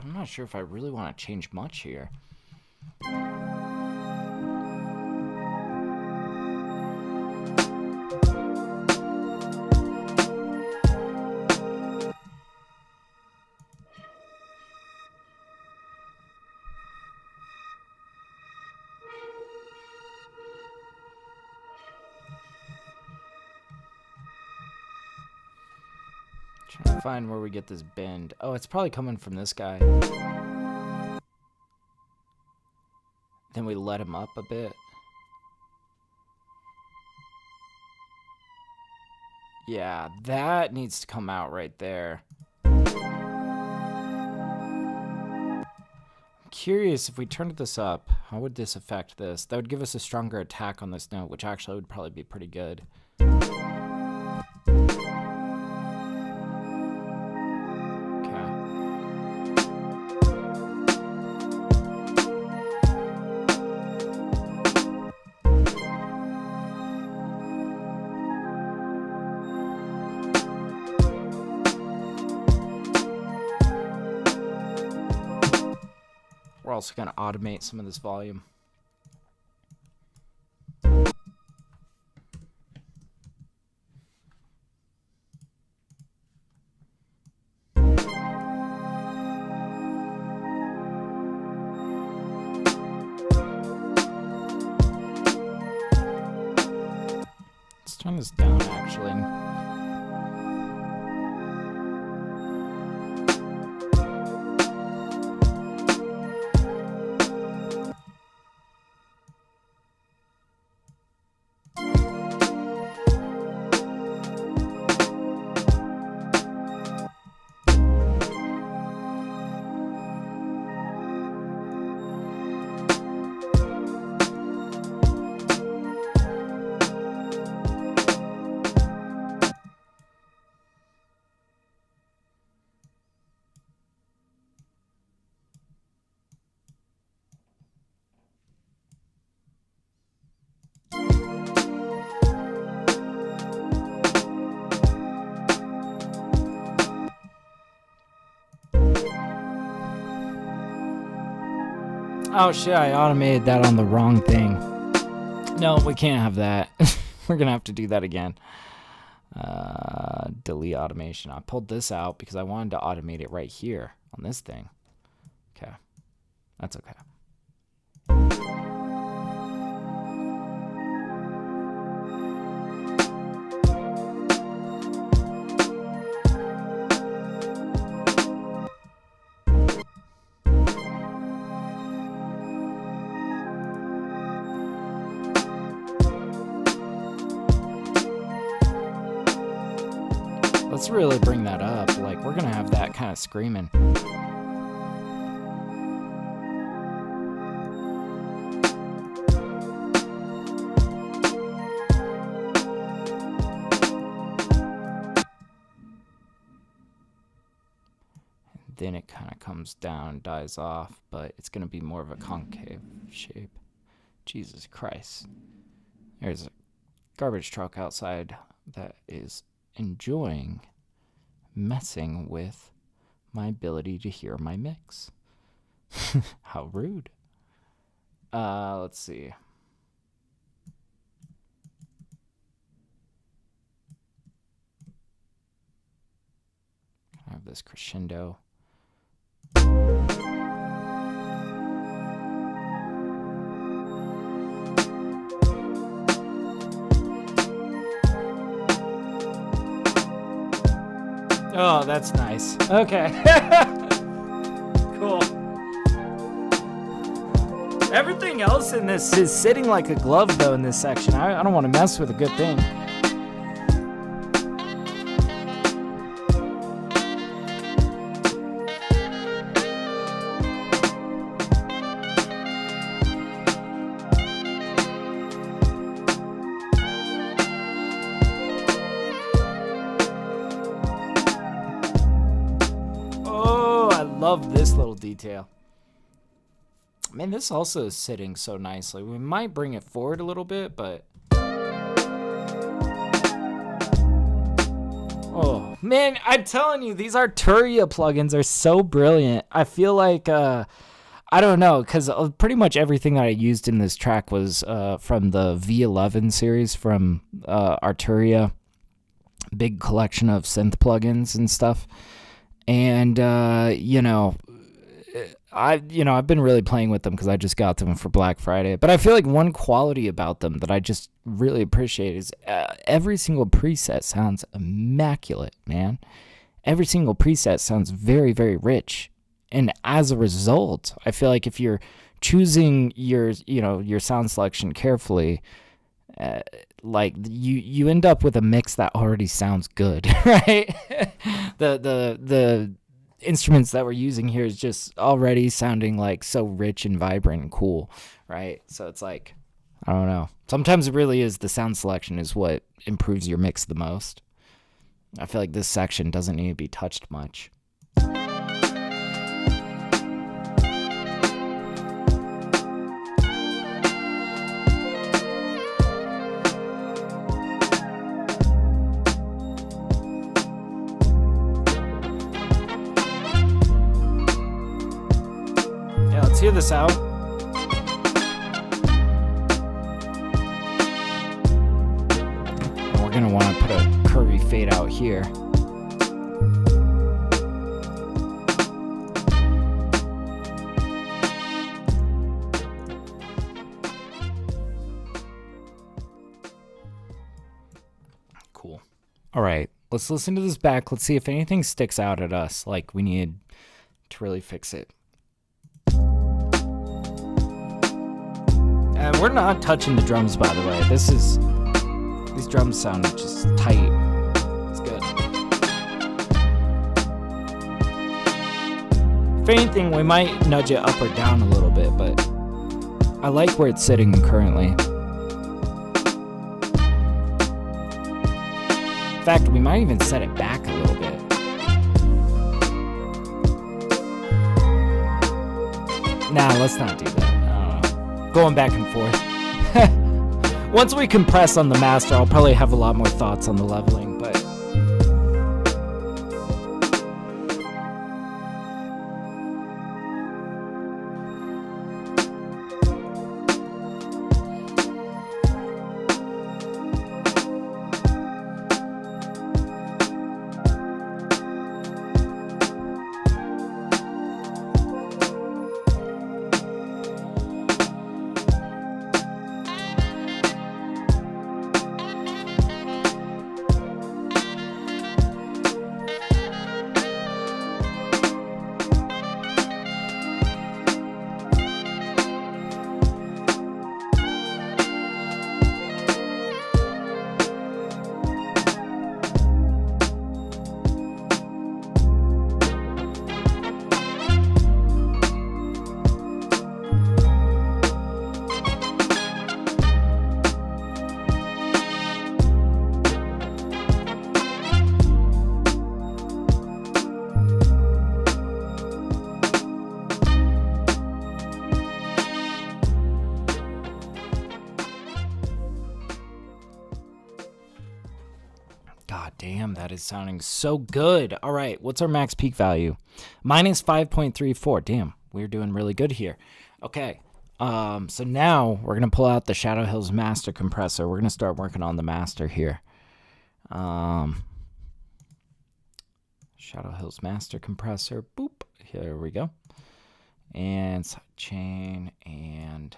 I'm not sure if I really want to change much here. Trying to find where we get this bend. Oh, it's probably coming from this guy. Then we let him up a bit. Yeah, that needs to come out right there. I'm curious, if we turned this up, how would this affect this? That would give us a stronger attack on this note, which actually would probably be pretty good. We're also going to automate some of this volume. Let's turn this down, actually. Oh shit, I automated that on the wrong thing. No, we can't have that. We're gonna have to do that again. Delete automation. I pulled this out because I wanted to automate it right here on this thing. Okay, that's okay. Let's really bring that up. Like, we're gonna have that kind of screaming. And then it kind of comes down, dies off, but it's gonna be more of a concave shape. Jesus Christ. There's a garbage truck outside that is enjoying messing with my ability to hear my mix. How rude. Let's see. I have this crescendo. Oh, that's nice. Okay. Cool. Everything else in this is sitting like a glove, though, in this section. I don't want to mess with a good thing. Love this little detail. Man, this also is sitting so nicely. We might bring it forward a little bit, but oh man, I'm telling you, these Arturia plugins are so brilliant. I feel like I don't know, because pretty much everything that I used in this track was from the V11 series from Arturia. Big collection of synth plugins and stuff. And, you know, I've been really playing with them because I just got them for Black Friday. But I feel like one quality about them that I just really appreciate is every single preset sounds immaculate, man. Every single preset sounds very, very rich. And as a result, I feel like if you're choosing your sound selection carefully, like you end up with a mix that already sounds good, right? the instruments that we're using here is just already sounding like so rich and vibrant and cool, right? So it's like, I don't know. Sometimes it really is the sound selection is what improves your mix the most. I feel like this section doesn't need to be touched much. See figure this out? And we're gonna want to put a curvy fade out here. Cool. All right, let's listen to this back. Let's see if anything sticks out at us, like we need to really fix it. And we're not touching the drums, by the way. These drums sound just tight. It's good. If anything, we might nudge it up or down a little bit, but I like where it's sitting currently. In fact, we might even set it back a little bit. Nah, let's not do that. Going back and forth. Once we compress on the master, I'll probably have a lot more thoughts on the leveling, but God damn, that is sounding so good. All right, what's our max peak value? Minus 5.34. Damn, we're doing really good here. Okay, so now we're going to pull out the Shadow Hills master compressor. We're going to start working on the master here. Shadow Hills master compressor. Boop. Here we go. And side chain and...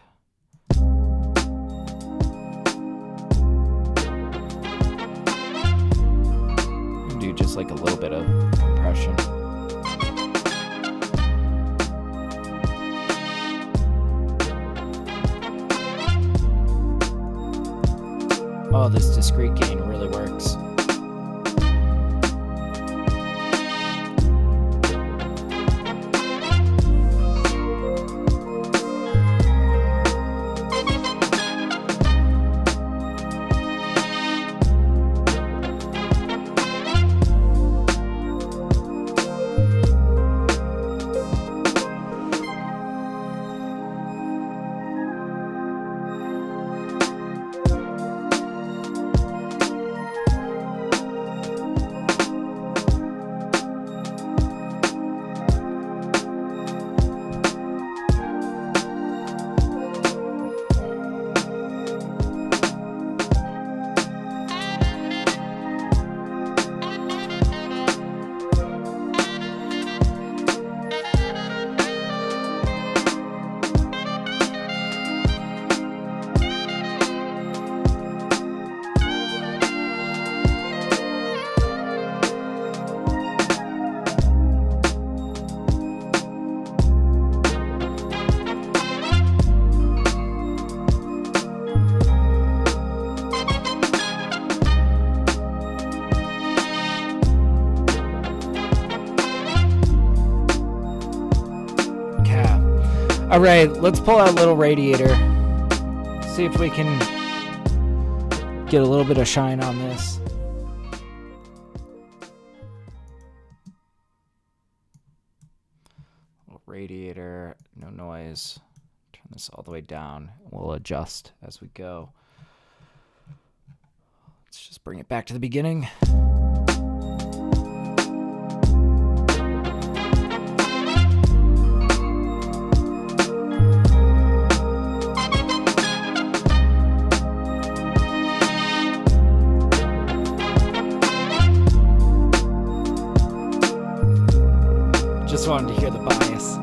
do just like a little bit of compression. Oh, this discrete gain really works. All right, let's pull out a little radiator. See if we can get a little bit of shine on this. Little radiator, no noise. Turn this all the way down. We'll adjust as we go. Let's just bring it back to the beginning. bias.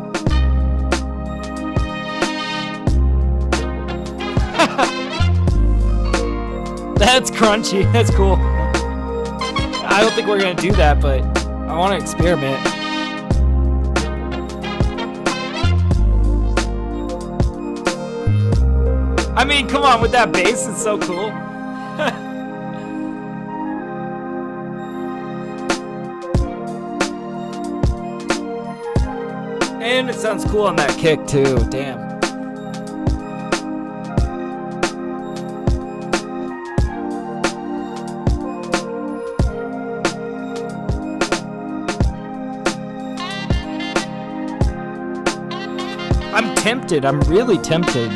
That's crunchy. That's cool. I don't think we're gonna do that, but I want to experiment. I mean, come on, with that bass, it's so cool. And it sounds cool on that kick too. Damn. I'm tempted. I'm really tempted.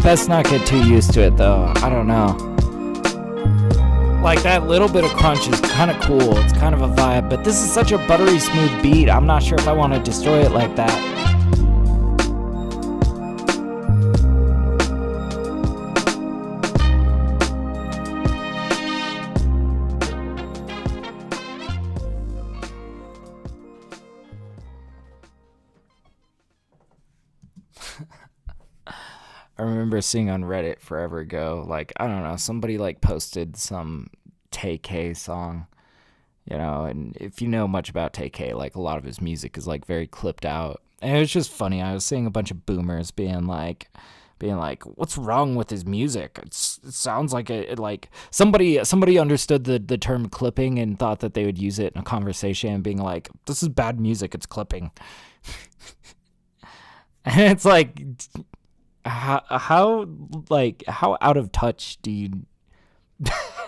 Best not get too used to it though. I don't know. Like that little bit of crunch is kind of cool. It's kind of a vibe, but this is such a buttery smooth beat. I'm not sure if I want to destroy it like that. I remember seeing on Reddit forever ago, like, I don't know, somebody like posted some TK song, you know, and if you know much about TK, like a lot of his music is like very clipped out. And it was just funny. I was seeing a bunch of boomers being like, what's wrong with his music? It sounds like it like somebody understood the term clipping and thought that they would use it in a conversation and being like, this is bad music, it's clipping. And it's like, how out of touch do you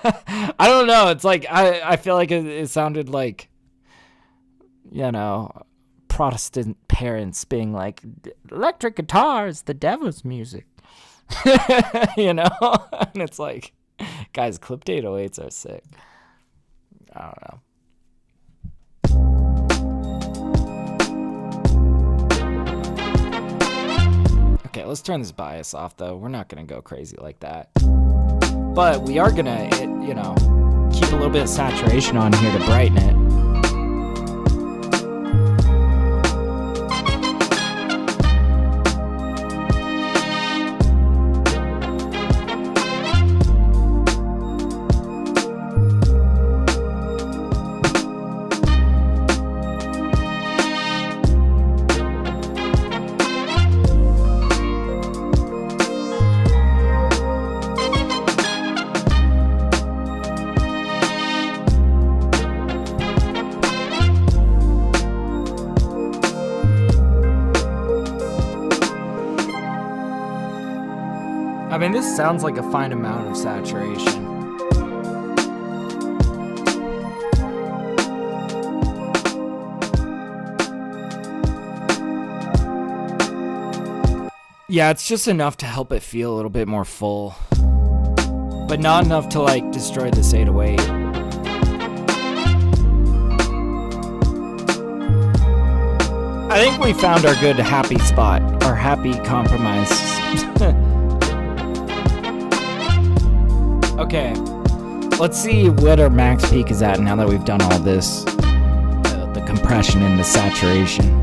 I don't know, it's like I feel like it sounded like, you know, Protestant parents being like, electric guitar is the devil's music. You know. And it's like, guys, clipped 808s are sick. I don't know. Okay, let's turn this bias off, though. We're not going to go crazy like that. But we are going to, you know, keep a little bit of saturation on here to brighten it. I mean, this sounds like a fine amount of saturation. Yeah, it's just enough to help it feel a little bit more full, but not enough to like destroy this 808. I think we found our good happy spot, our happy compromise. Okay, let's see what our max peak is at now that we've done all this, the compression and the saturation.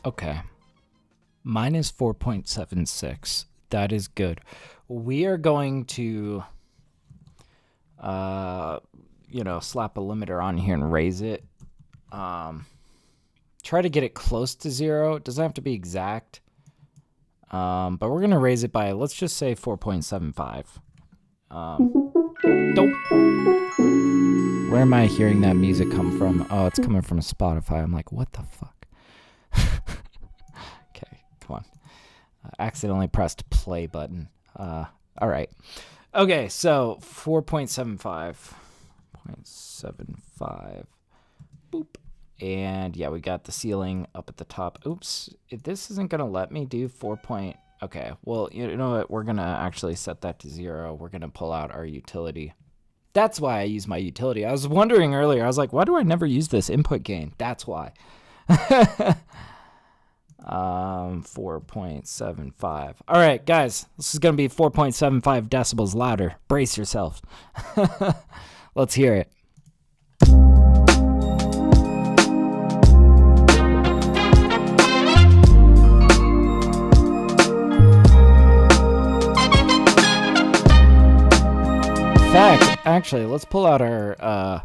Okay. Mine is 4.76. That is good. We are going to, slap a limiter on here and raise it. Try to get it close to 0. It doesn't have to be exact. But we're going to raise it by, let's just say 4.75. Nope. Where am I hearing that music come from? Oh, it's coming from Spotify. I'm like, what the fuck? Okay, come on. I accidentally pressed play button. All right. Okay, so 4.75. 0.75. Boop. And yeah, we got the ceiling up at the top. Oops, this isn't going to let me do 4. Okay, well, you know what? We're going to actually set that to 0. We're going to pull out our utility. That's why I use my utility. I was wondering earlier, I was like, why do I never use this input gain? That's why. 4.75. All right, guys, this is going to be 4.75 decibels louder. Brace yourselves. Let's hear it. Actually, let's pull out our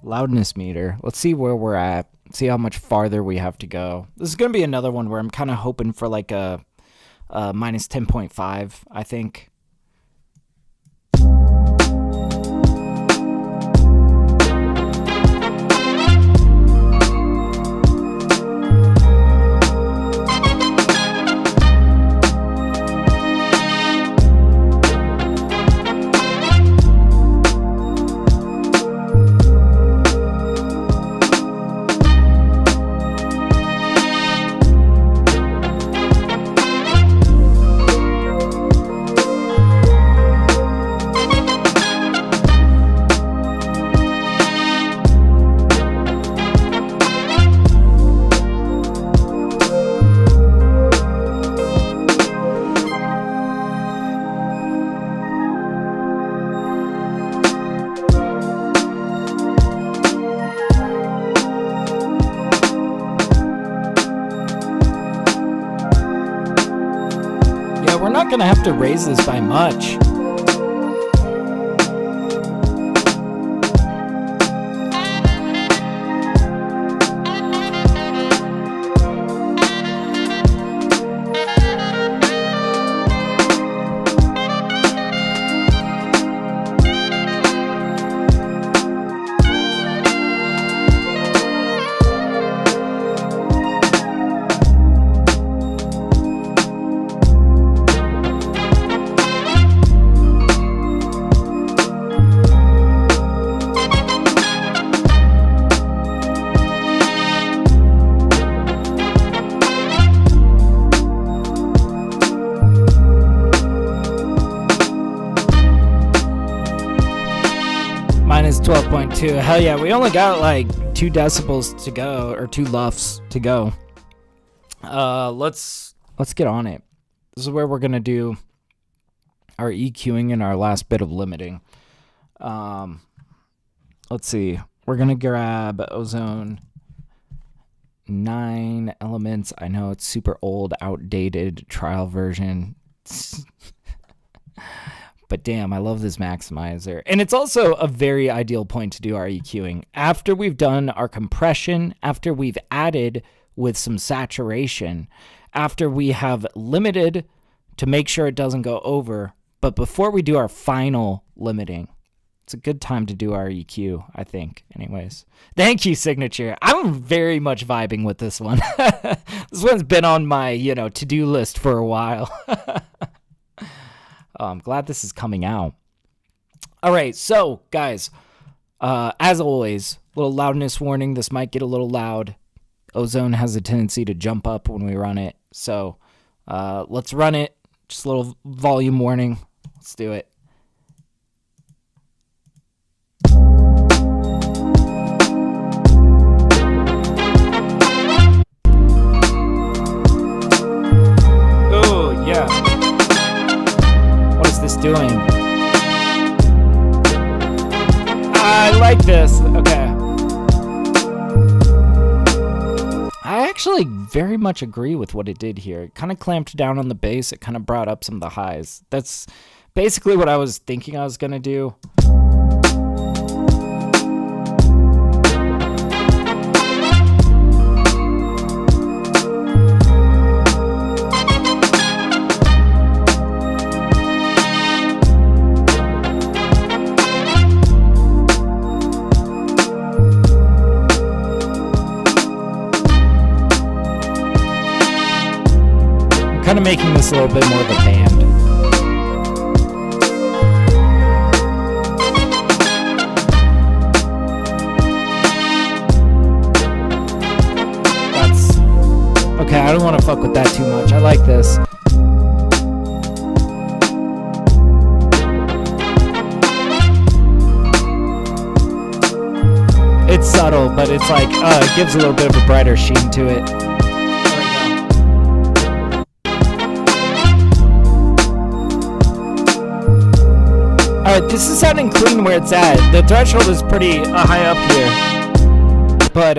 loudness meter. Let's see where we're at. See how much farther we have to go. This is going to be another one where I'm kind of hoping for like a minus 10.5, I think. We're not going to have to raise this by much. Minus 12.2. Hell yeah, we only got like 2 decibels to go, or 2 LUFs to go. Let's get on it. This is where we're gonna do our EQing and our last bit of limiting. Let's see. We're gonna grab Ozone 9 elements. I know it's super old, outdated trial version. But damn, I love this maximizer. And it's also a very ideal point to do our EQing. After we've done our compression, after we've added with some saturation, after we have limited to make sure it doesn't go over, but before we do our final limiting, it's a good time to do our EQ, I think, anyways. Thank you, Signature. I'm very much vibing with this one. This one's been on my, to-do list for a while. I'm glad this is coming out. All right, so, guys, as always, little loudness warning. This might get a little loud. Ozone has a tendency to jump up when we run it. So let's run it. Just a little volume warning. Let's do it. Oh, yeah. What is this doing? I like this. Okay. I actually very much agree with what it did here. It kind of clamped down on the bass. It kind of brought up some of the highs. That's basically what I was thinking I was going to do. Kind of making this a little bit more of a band. That's okay. I don't want to fuck with that too much. I like this. It's subtle, but it's like it gives a little bit of a brighter sheen to it. Alright, this is sounding clean where it's at. The threshold is pretty high up here. But,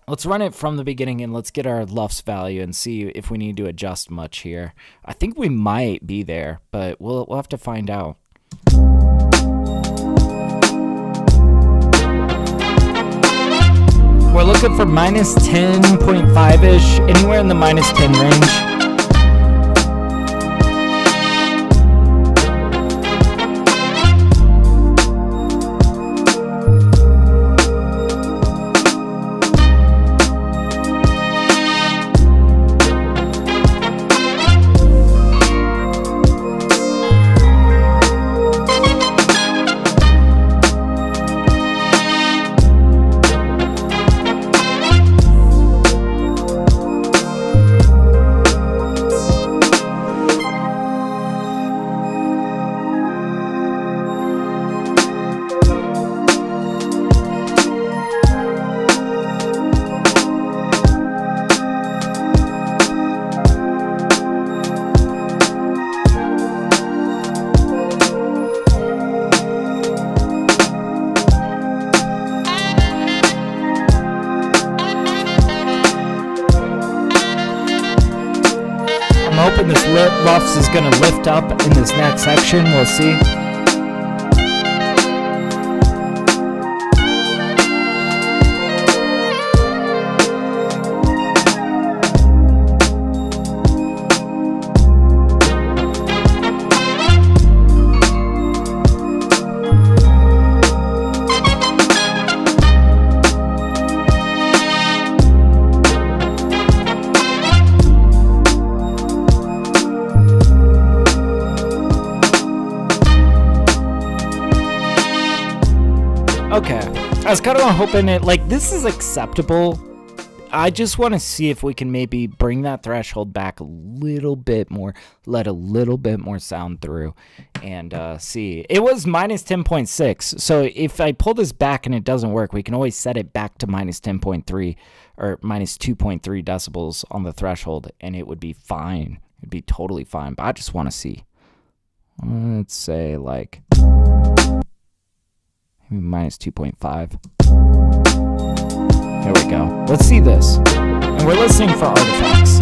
let's run it from the beginning and let's get our LUFS value and see if we need to adjust much here. I think we might be there, but we'll have to find out. We're looking for minus 10.5-ish, anywhere in the minus 10 range. I'm hoping this LUFS is going to lift up in this next section. We'll see. Okay, I was kind of hoping it, like, this is acceptable. I just want to see if we can maybe bring that threshold back a little bit more, let a little bit more sound through, and see. It was minus 10.6, so if I pull this back and it doesn't work, we can always set it back to minus 10.3 or minus 2.3 decibels on the threshold, and it would be fine. It'd be totally fine, but I just want to see. Let's say, like, maybe minus 2.5. There we go. Let's see this. And we're listening for artifacts.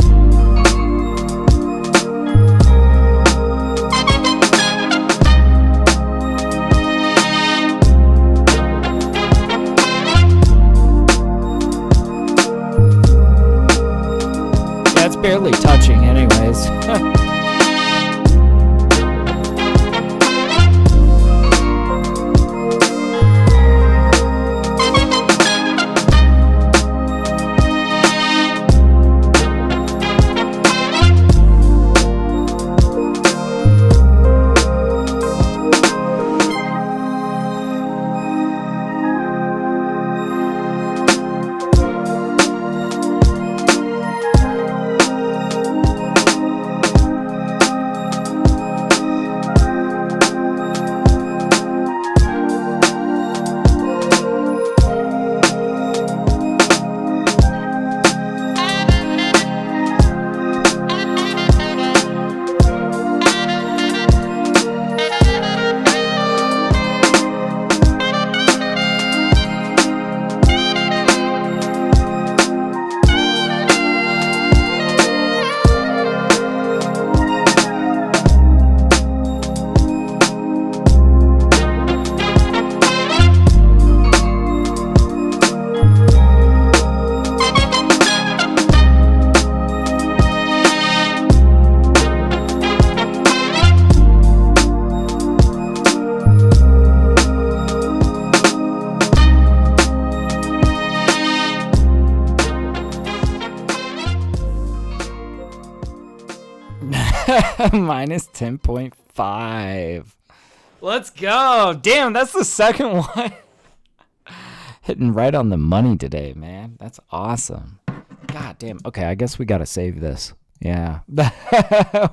Yeah, it's barely touching anyways. Minus 10.5. Let's go. Damn, that's the second one. Hitting right on the money today, man. That's awesome. God damn. Okay, I guess we got to save this. Yeah.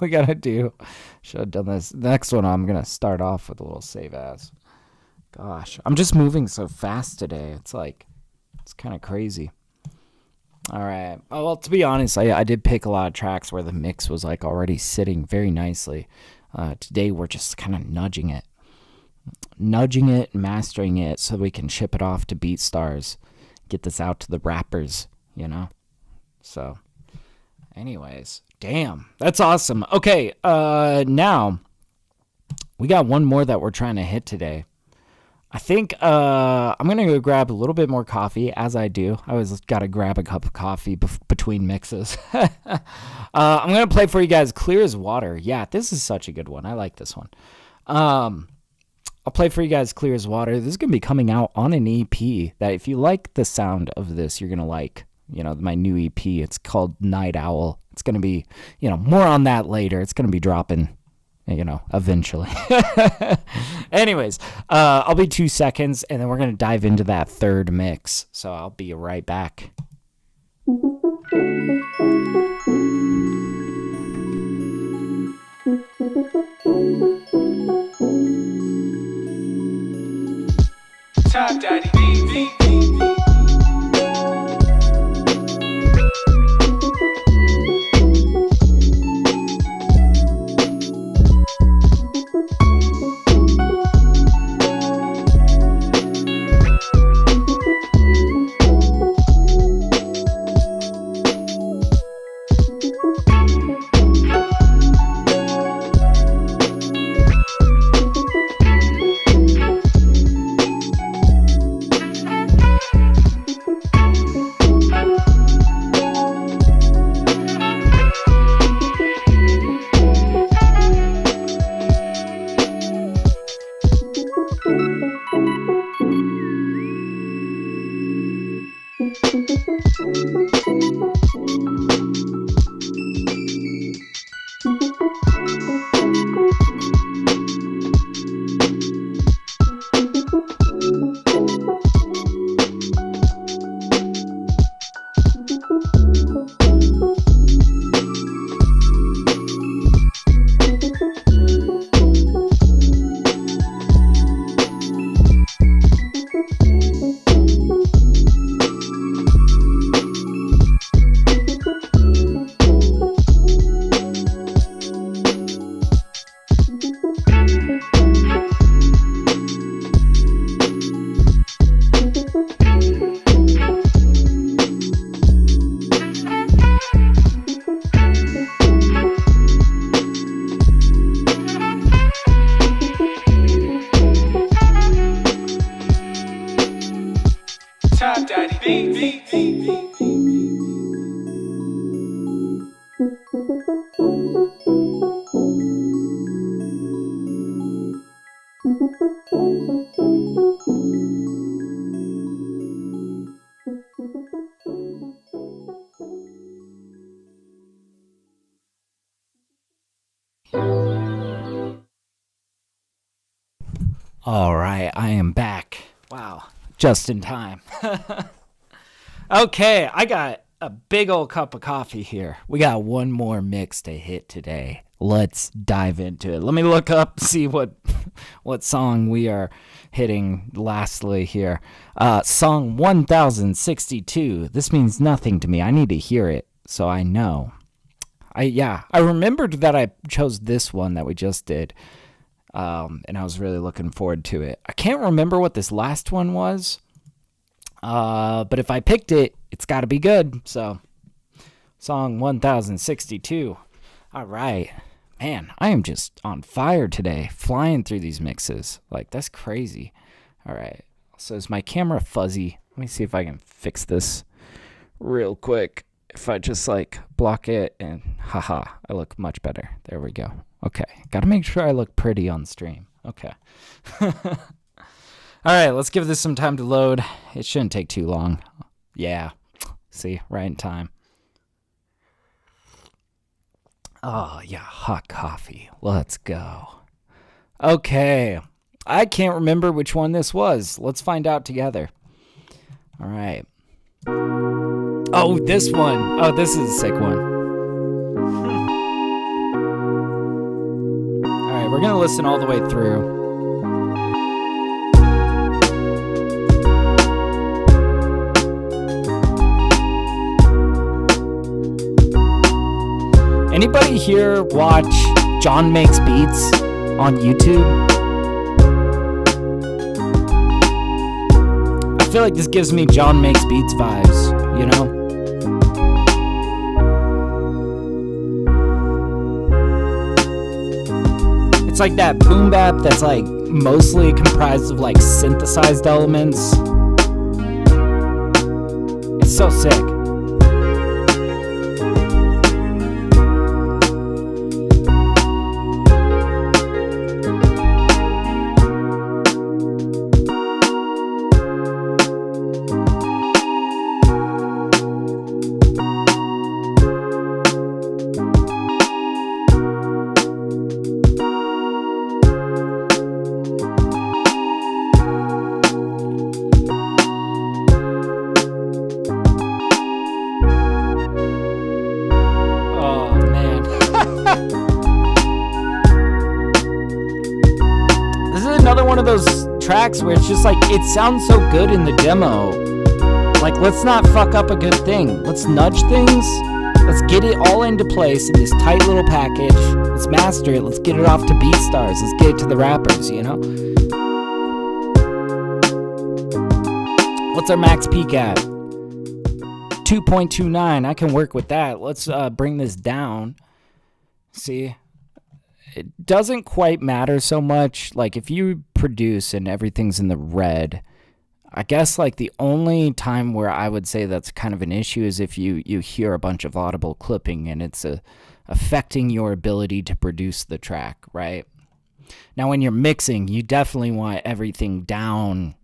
We got to do. Should have done this. The next one, I'm going to start off with a little save as. Gosh, I'm just moving so fast today. It's like, it's kind of crazy. All right. Oh, well, to be honest, I did pick a lot of tracks where the mix was like already sitting very nicely. Today, we're just kind of nudging it, mastering it so we can ship it off to BeatStars, get this out to the rappers, you know? So, anyways, damn, that's awesome. Okay, now we got one more that we're trying to hit today. I think I'm going to go grab a little bit more coffee, as I do. I always got to grab a cup of coffee between mixes. I'm going to play for you guys Clear as Water. Yeah, this is such a good one. I like this one. I'll play for you guys Clear as Water. This is going to be coming out on an EP that if you like the sound of this, you're going to like, you know, my new EP. It's called Night Owl. It's going to be, you know, more on that later. It's going to be dropping, you know, eventually. Anyways, I'll be 2 seconds, and then we're going to dive into that third mix. So I'll be right back. TapDaddyBeats. All right, I am back. Wow, just in time. Okay, I got a big old cup of coffee here. We got one more mix to hit today. Let's dive into it. Let me look up, see what song we are hitting lastly here. Song 1062. This means nothing to me. I need to hear it so I know. I remembered that I chose this one that we just did. And I was really looking forward to it. I can't remember what this last one was. But if I picked it, it's got to be good. So, song 1062. All right. Man, I am just on fire today, flying through these mixes. Like, that's crazy. All right. So, is my camera fuzzy? Let me see if I can fix this real quick. If I just, like, block it and, haha, I look much better. There we go. Okay. Got to make sure I look pretty on stream. Okay. All right, let's give this some time to load. It shouldn't take too long. Yeah. See, right in time. Oh, yeah, hot coffee. Let's go. Okay. I can't remember which one this was. Let's find out together. All right. Oh, this one. Oh, this is a sick one. All right, we're going to listen all the way through. Anybody here watch John Makes Beats on YouTube? I feel like this gives me John Makes Beats vibes, you know? It's like that boom bap that's like mostly comprised of like synthesized elements. It's so sick. Tracks where it's just like, it sounds so good in the demo. Like, let's not fuck up a good thing. Let's nudge things. Let's get it all into place in this tight little package. Let's master it. Let's get it off to BeatStars. Let's get it to the rappers, you know? What's our max peak at? 2.29. I can work with that. Let's bring this down. See? It doesn't quite matter so much. Like, if you produce and everything's in the red, I guess like the only time where I would say that's kind of an issue is if you hear a bunch of audible clipping and it's affecting your ability to produce the track, right? Now, when you're mixing, you definitely want everything down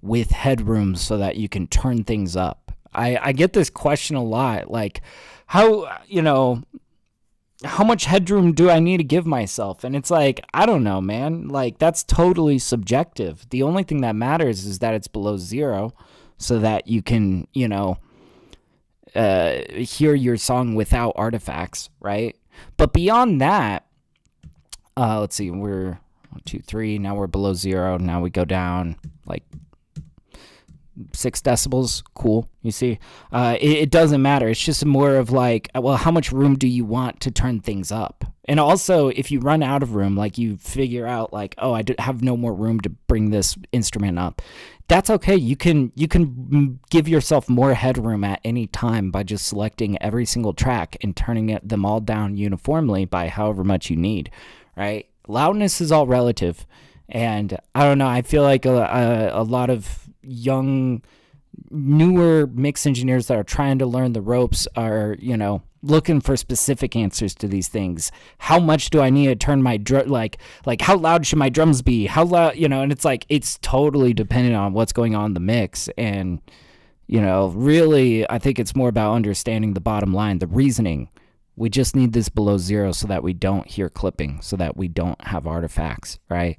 with headroom so that you can turn things up. I get this question a lot, like, how much headroom do I need to give myself? And it's like, I don't know, man. Like, that's totally subjective. The only thing that matters is that it's below 0 so that you can, hear your song without artifacts, right? But beyond that, let's see, we're 1, 2, 3. Now we're below 0. Now we go down like 6 decibels. Cool. You see, it doesn't matter. It's just more of like, well, how much room do you want to turn things up? And also, if you run out of room, like you figure out like, oh, I have no more room to bring this instrument up. That's okay. You can give yourself more headroom at any time by just selecting every single track and turning them all down uniformly by however much you need, right? Loudness is all relative. And I don't know, I feel like a lot of young, newer mix engineers that are trying to learn the ropes are, looking for specific answers to these things. How much do I need to turn my like how loud should my drums be? How loud, and it's like, it's totally dependent on what's going on in the mix. And, really, I think it's more about understanding the bottom line, the reasoning. We just need this below 0 so that we don't hear clipping, so that we don't have artifacts, right?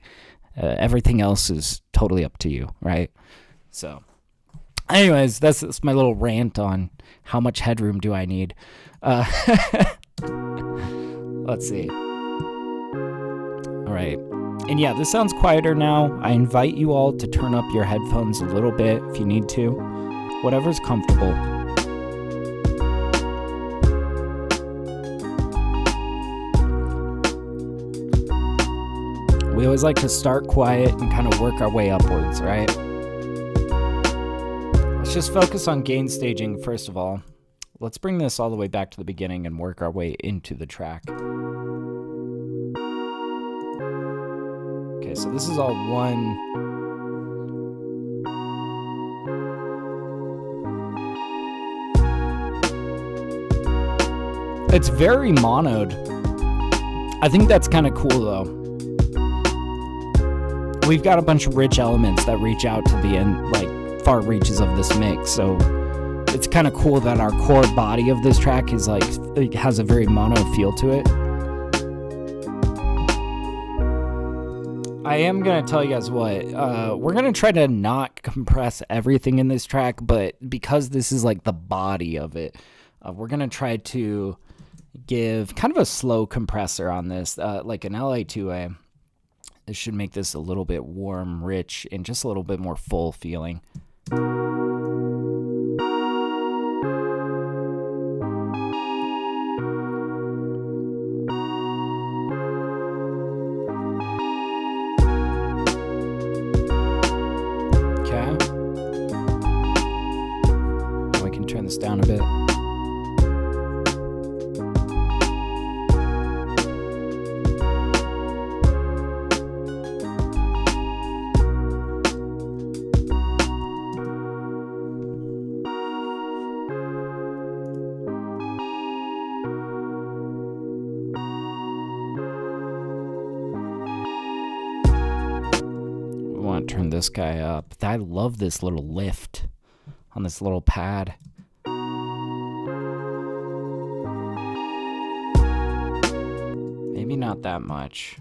Everything else is totally up to you, right? So, anyways, that's my little rant on how much headroom do I need. Let's see. All right. And yeah, this sounds quieter now. I invite you all to turn up your headphones a little bit if you need to. Whatever's comfortable. We always like to start quiet and kind of work our way upwards, right? Let's just focus on gain staging first of all. Let's bring this all the way back to the beginning and work our way into the track. Okay, so this is all one. It's very monoed. I think that's kind of cool though. We've got a bunch of rich elements that reach out to the end, like far reaches of this mix. So it's kind of cool that our core body of this track is like, it has a very mono feel to it. I am going to tell you guys what, we're going to try to not compress everything in this track, but because this is like the body of it, we're going to try to give kind of a slow compressor on this, like an LA2A. This should make this a little bit warm, rich, and just a little bit more full feeling. Turn this down a bit. We want to turn this guy up. I love this little lift on this little pad. Maybe not that much.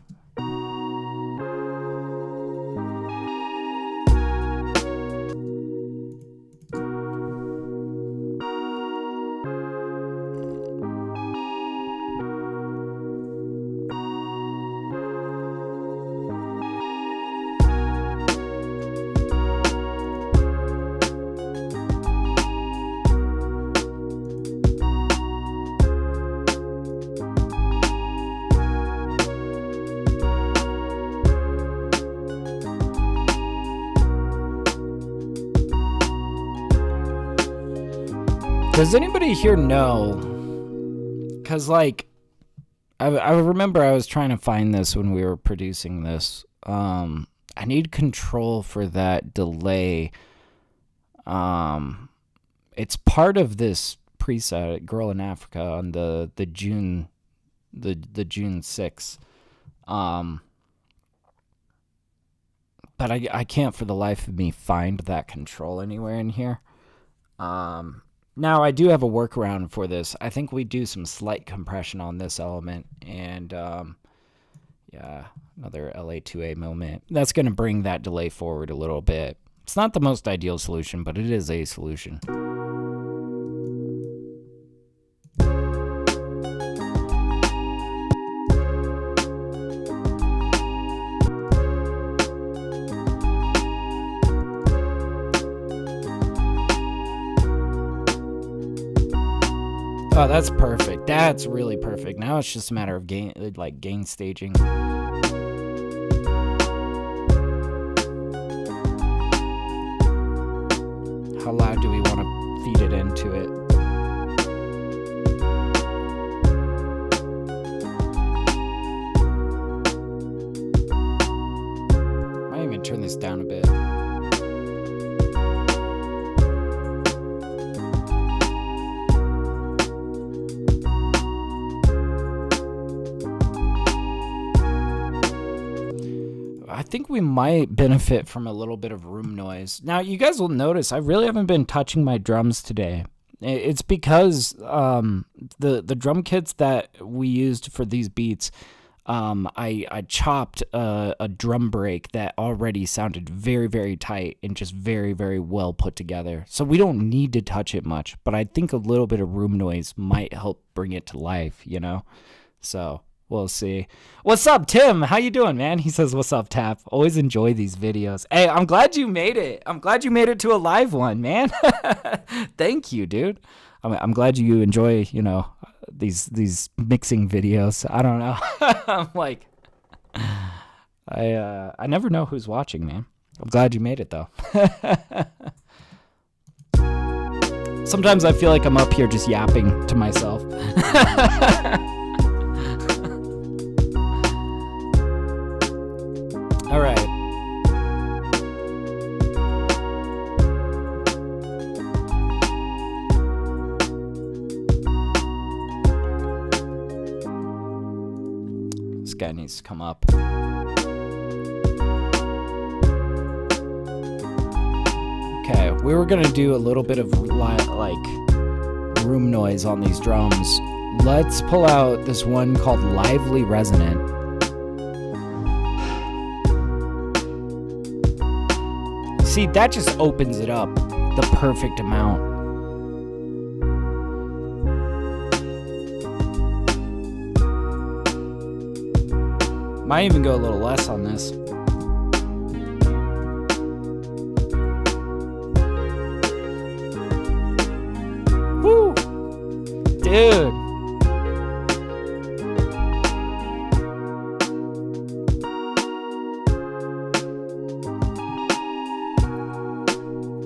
Does anybody here know? Because, like, I remember I was trying to find this when we were producing this. I need control for that delay. It's part of this preset, Girl in Africa, on the June 6th. But I can't for the life of me find that control anywhere in here. Now, I do have a workaround for this. I think we do some slight compression on this element, and yeah, another LA2A moment. That's going to bring that delay forward a little bit. It's not the most ideal solution, but it is a solution. Oh, that's perfect. That's really perfect. Now it's just a matter of gain staging. How loud do we want to feed it into it? Might even turn this down a bit. I think we might benefit from a little bit of room noise. Now, you guys will notice I really haven't been touching my drums today. It's because the drum kits that we used for these beats, I chopped a drum break that already sounded very, very tight and just very, very well put together. So we don't need to touch it much, but I think a little bit of room noise might help bring it to life, you know? So we'll see. What's up, Tim? How you doing, man? He says, what's up, Tap? Always enjoy these videos. Hey, I'm glad you made it. I'm glad you made it to a live one, man. Thank you, dude. I'm glad you enjoy, you know, these mixing videos. I don't know. I'm like, I never know who's watching, man. I'm glad you made it, though. Sometimes I feel like I'm up here just yapping to myself. All right. This guy needs to come up. Okay, we were gonna do a little bit of like room noise on these drums. Let's pull out this one called Lively Resonant. See, that just opens it up the perfect amount. Might even go a little less on this. Woo! Dude.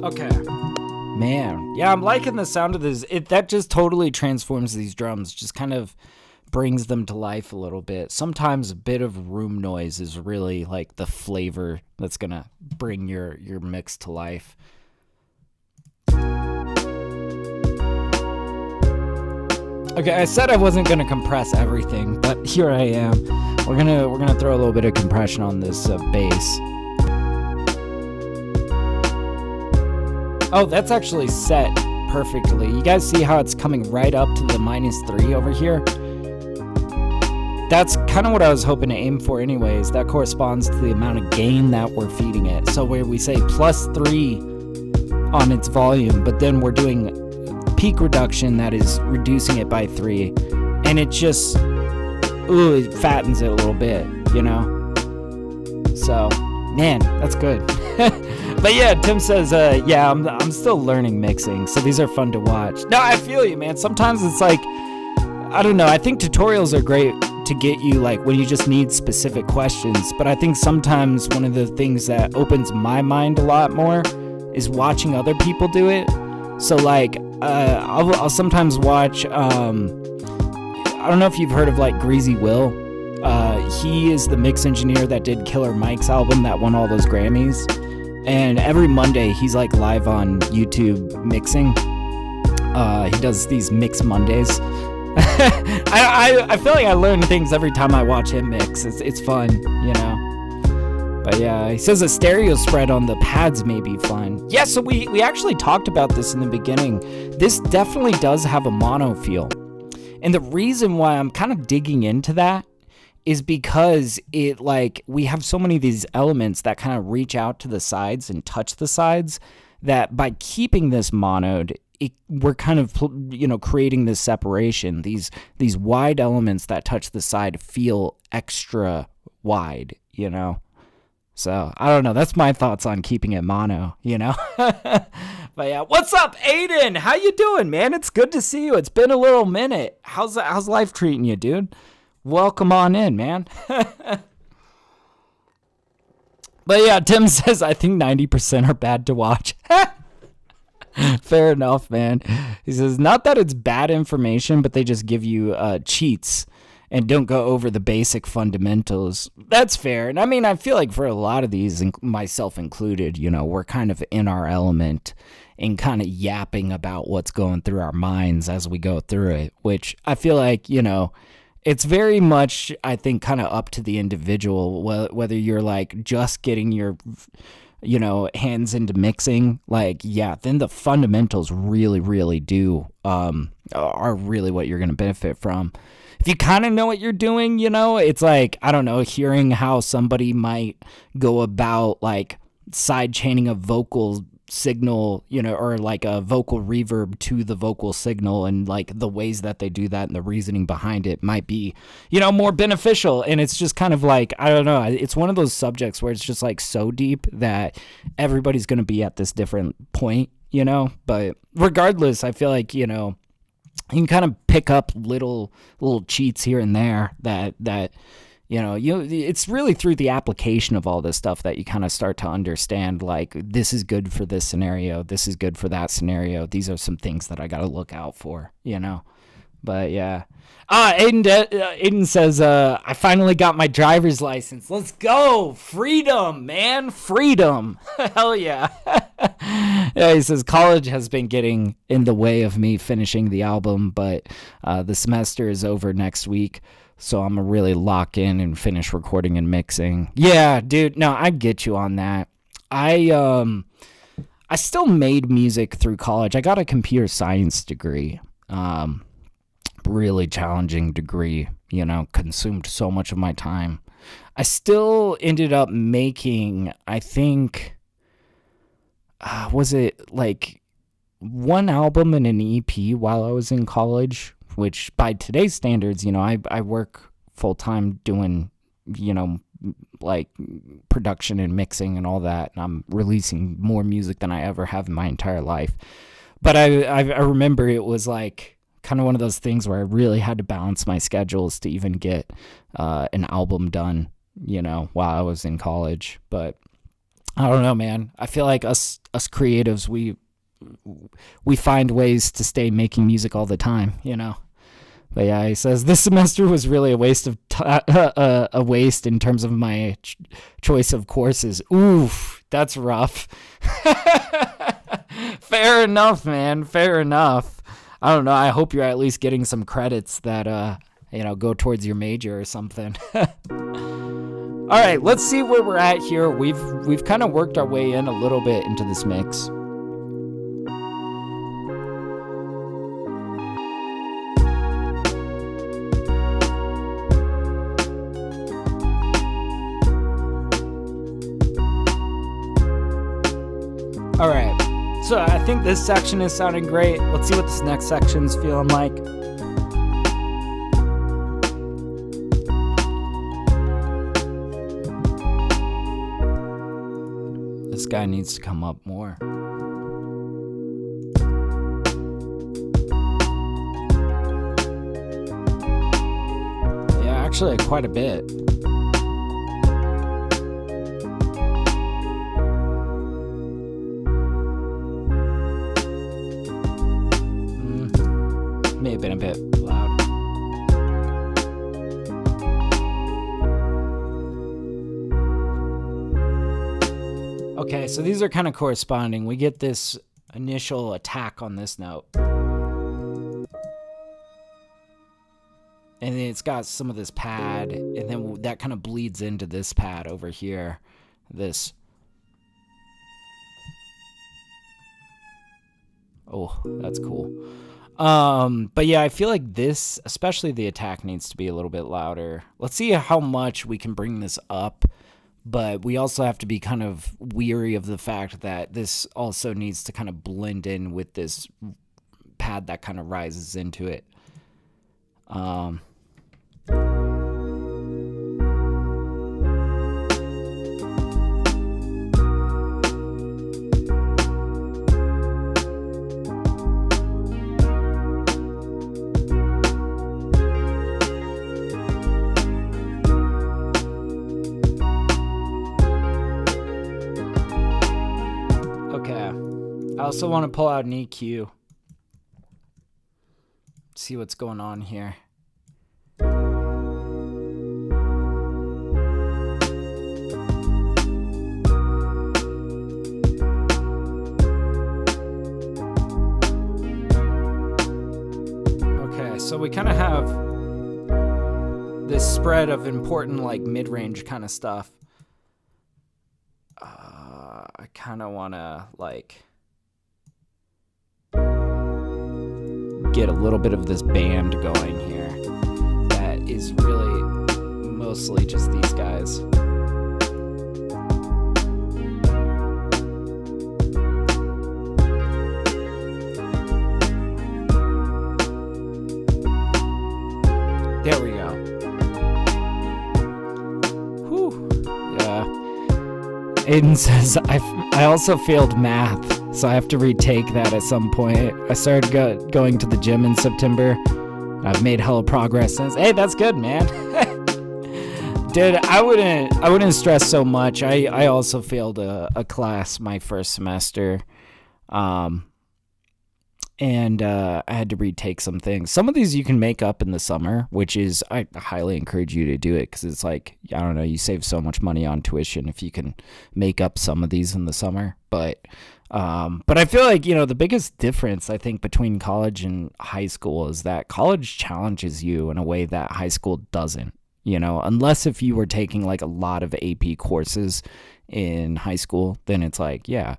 Okay. Man. Yeah, I'm liking the sound of this. That just totally transforms these drums. Just kind of brings them to life a little bit. Sometimes a bit of room noise is really like the flavor that's going to bring your mix to life. Okay, I said I wasn't going to compress everything, but here I am. We're going to throw a little bit of compression on this bass. Oh, that's actually set perfectly. You guys see how it's coming right up to the -3 over here? That's kind of what I was hoping to aim for anyways. That corresponds to the amount of gain that we're feeding it. So where we say +3 on its volume, but then we're doing peak reduction that is reducing it by 3. And it just, it fattens it a little bit, you know? So, man, that's good. But yeah, Tim says, yeah, I'm still learning mixing, so these are fun to watch. No, I feel you, man. Sometimes it's like, I don't know, I think tutorials are great to get you like when you just need specific questions, but I think sometimes one of the things that opens my mind a lot more is watching other people do it. So like I'll sometimes watch I don't know if you've heard of like Greasy Will. He is the mix engineer that did Killer Mike's album that won all those Grammys, and every Monday he's like live on YouTube mixing. He does these Mix Mondays. I feel like I learn things every time I watch him mix. It's fun, you know. But yeah, he says a stereo spread on the pads may be fun. Yeah, so we actually talked about this in the beginning. This definitely does have a mono feel. And the reason why I'm kind of digging into that is because it like we have so many of these elements that kind of reach out to the sides and touch the sides that by keeping this monoed, we're kind of, you know, creating this separation. These wide elements that touch the side feel extra wide, you know? So, I don't know. That's my thoughts on keeping it mono, you know? But yeah, what's up, Aiden? How you doing, man? It's good to see you. It's been a little minute. How's life treating you, dude? Welcome on in, man. But yeah, Tim says, I think 90% are bad to watch. Fair enough, man. He says, not that it's bad information, but they just give you cheats and don't go over the basic fundamentals. That's fair. And I mean, I feel like for a lot of these, myself included, you know, we're kind of in our element and kind of yapping about what's going through our minds as we go through it, which I feel like, you know, it's very much, I think, kind of up to the individual, whether you're like just getting your, you know, hands into mixing, like, yeah, then the fundamentals really, really are really what you're going to benefit from. If you kind of know what you're doing, you know, it's like, I don't know, hearing how somebody might go about like side chaining a vocal signal, you know, or like a vocal reverb to the vocal signal, and like the ways that they do that and the reasoning behind it might be, you know, more beneficial. And it's just kind of like, I don't know, it's one of those subjects where it's just like so deep that everybody's going to be at this different point, you know. But regardless, I feel like, you know, you can kind of pick up little cheats here and there that you know, it's really through the application of all this stuff that you kind of start to understand, like, this is good for this scenario, this is good for that scenario, these are some things that I got to look out for, you know. But yeah. Aiden says, I finally got my driver's license. Let's go. Freedom, man. Freedom. Hell yeah. Yeah, he says, college has been getting in the way of me finishing the album, but the semester is over next week. So I'm going to really lock in and finish recording and mixing. Yeah, dude. No, I get you on that. I still made music through college. I got a computer science degree. Really challenging degree, you know, consumed so much of my time. I still ended up making, I think, was it like one album and an EP while I was in college, which by today's standards, I work full time doing, like production and mixing and all that. And I'm releasing more music than I ever have in my entire life. But I remember it was like kind of one of those things where I really had to balance my schedules to even get an album done, while I was in college. But I don't know, man. I feel like us creatives, we find ways to stay making music all the time, But yeah, he says this semester was really a waste of a waste in terms of my choice of courses. Oof, that's rough. Fair enough, man. Fair enough. I don't know. I hope you're at least getting some credits that go towards your major or something. All right, let's see where we're at here. We've kind of worked our way in a little bit into this mix. All right, so I think this section is sounding great. Let's see what this next section's feeling like. This guy needs to come up more. Yeah, actually quite a bit. May have been a bit loud. Okay, so these are kind of corresponding. We get this initial attack on this note. And then it's got some of this pad, and then that kind of bleeds into this pad over here. This. Oh, that's cool. But yeah, I feel like this, especially the attack, needs to be a little bit louder. Let's see how much we can bring this up, but we also have to be kind of weary of the fact that this also needs to kind of blend in with this pad that kind of rises into it. I also want to pull out an EQ. See what's going on here. Okay, so we kind of have this spread of important like mid-range kind of stuff. I kind of want to like get a little bit of this band going here that is really mostly just these guys. There we go. Whew. Yeah. Aiden says, I also failed math. So I have to retake that at some point. I started going to the gym in September. I've made hella progress since. Hey, that's good, man. Dude, I wouldn't stress so much. I also failed a class my first semester. And I had to retake some things. Some of these you can make up in the summer, which is, I highly encourage you to do it because it's like, I don't know, you save so much money on tuition if you can make up some of these in the summer. But I feel like, the biggest difference, I think, between college and high school is that college challenges you in a way that high school doesn't, unless if you were taking like a lot of AP courses in high school, then it's like, yeah.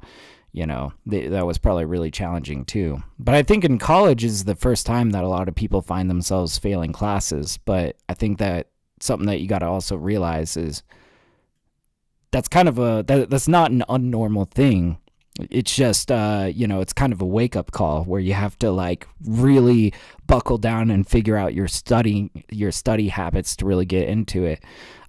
That was probably really challenging too. But I think in college is the first time that a lot of people find themselves failing classes. But I think that something that you got to also realize is that's kind of that's not an unnormal thing. it's just it's kind of a wake-up call where you have to like really buckle down and figure out your study habits to really get into it.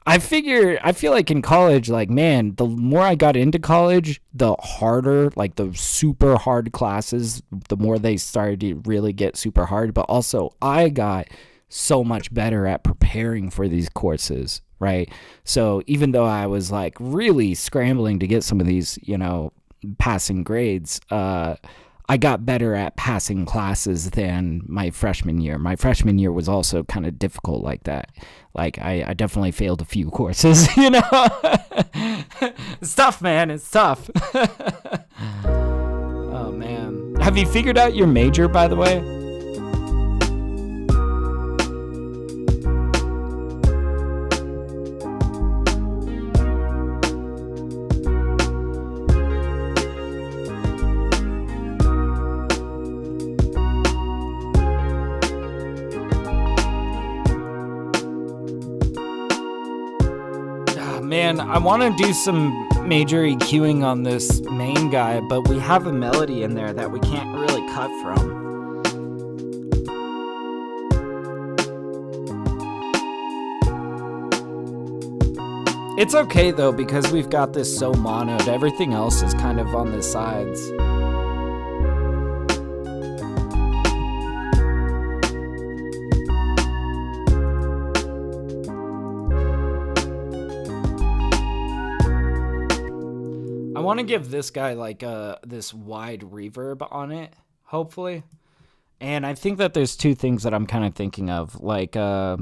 I feel like in college, like, man, the more I got into college, the harder, like the super hard classes, the more they started to really get super hard. But also I got so much better at preparing for these courses, right? So even though I was like really scrambling to get some of these, passing grades, I got better at passing classes than my freshman year. My freshman year was also kind of difficult like that. Like I definitely failed a few courses, It's tough, man. It's tough. Oh, man. Have you figured out your major, by the way? Man, I want to do some major EQing on this main guy, but we have a melody in there that we can't really cut from. It's okay though, because we've got this so monoed. Everything else is kind of on the sides. I want to give this guy like this wide reverb on it, hopefully. And I think that there's two things that I'm kind of thinking of. Like a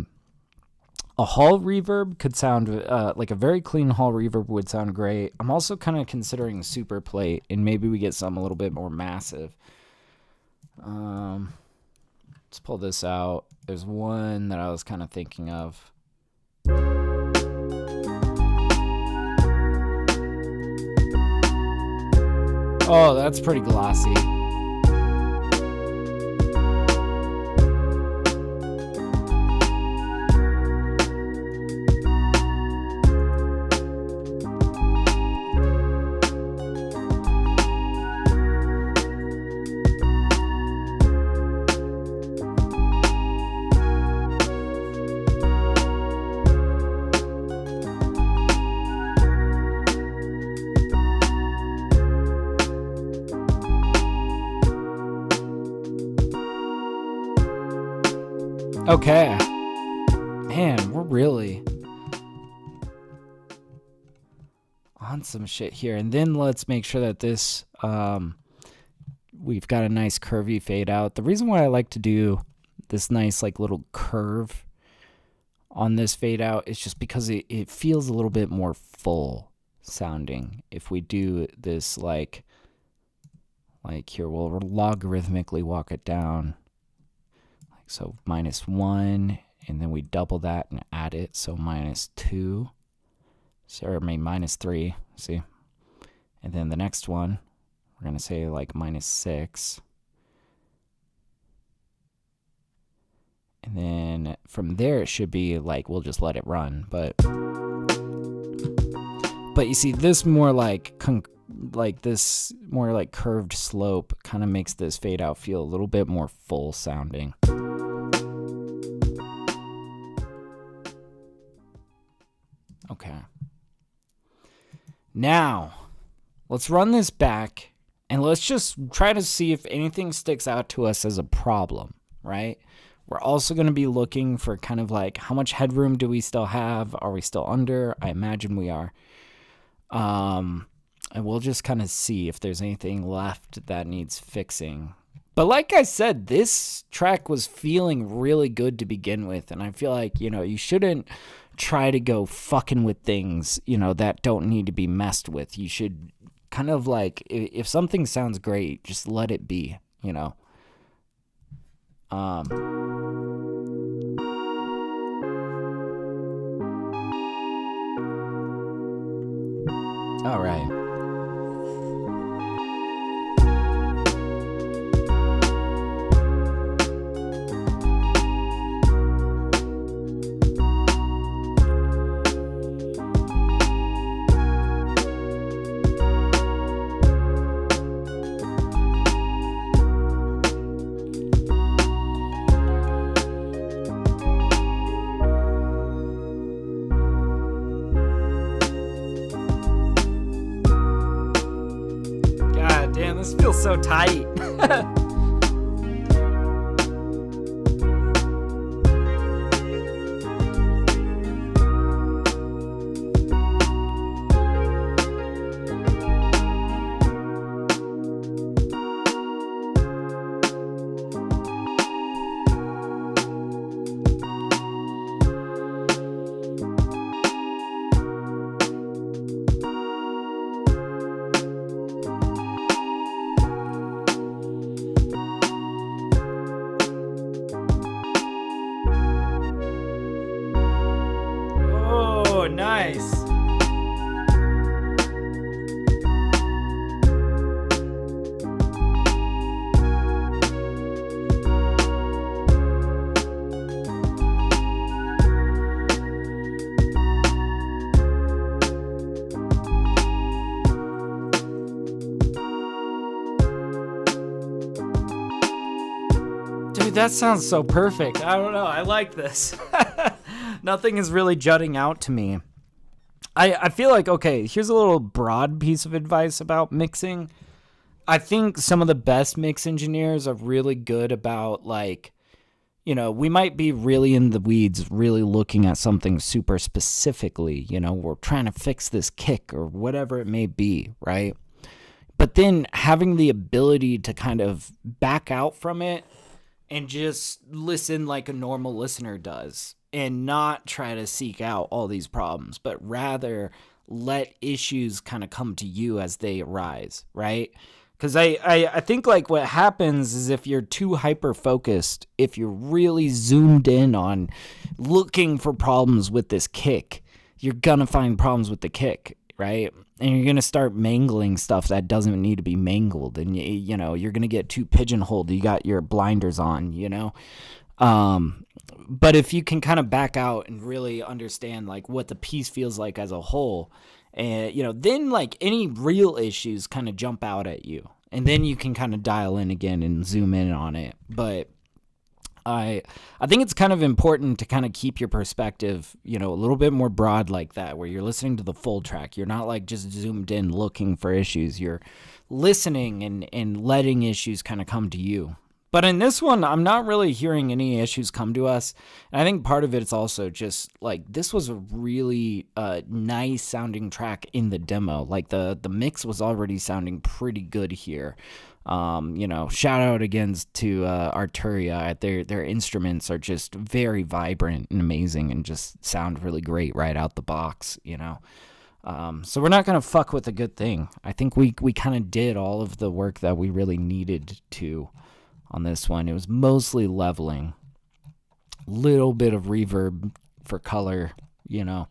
hall reverb could sound like a very clean hall reverb would sound great. I'm also kind of considering super plate, and maybe we get something a little bit more massive. Let's pull this out. There's one that I was kind of thinking of. Oh, that's pretty glossy. Okay. Man, we're really on some shit here. And then let's make sure that this, we've got a nice curvy fade out. The reason why I like to do this nice like little curve on this fade out is just because it feels a little bit more full sounding. If we do this like here, we'll logarithmically walk it down. So -1, and then we double that and add it. So -2, or maybe -3, see? And then the next one, we're going to say like -6. And then from there, it should be like, we'll just let it run. But you see, this more like this more like curved slope kind of makes this fade out feel a little bit more full sounding. Okay. Now, let's run this back and let's just try to see if anything sticks out to us as a problem, right? We're also going to be looking for kind of like how much headroom do we still have? Are we still under? I imagine we are. And we'll just kind of see if there's anything left that needs fixing. But like I said, this track was feeling really good to begin with. And I feel like, you shouldn't try to go fucking with things, that don't need to be messed with. You should kind of like, if something sounds great, just let it be, all right. so tight. Nice. Dude, that sounds so perfect. I don't know. I like this. Nothing is really jutting out to me. I feel like, okay, here's a little broad piece of advice about mixing. I think some of the best mix engineers are really good about, like, you know, we might be really in the weeds, really looking at something super specifically. You know, we're trying to fix this kick or whatever it may be, right? But then having the ability to kind of back out from it and just listen like a normal listener does. And not try to seek out all these problems, but rather let issues kind of come to you as they arise, right? Because I think like what happens is if you're too hyper-focused, if you're really zoomed in on looking for problems with this kick, you're going to find problems with the kick, right? And you're going to start mangling stuff that doesn't need to be mangled. And, you know, you're going to get too pigeonholed. You got your blinders on, you know? But if you can kind of back out and really understand like what the piece feels like as a whole, and you know, then like any real issues kind of jump out at you, and then you can kind of dial in again and zoom in on it. But I think it's kind of important to kind of keep your perspective, you know, a little bit more broad like that, where you're listening to the full track. You're not like just zoomed in looking for issues. You're listening and letting issues kind of come to you. But in this one, I'm not really hearing any issues come to us. And I think part of it is also just like this was a really nice sounding track in the demo. Like the mix was already sounding pretty good here. You know, shout out again to Arturia. Their instruments are just very vibrant and amazing and just sound really great right out the box, you know. So we're not going to fuck with a good thing. I think we kind of did all of the work that we really needed to. On this one, it was mostly leveling, little bit of reverb for color, you know,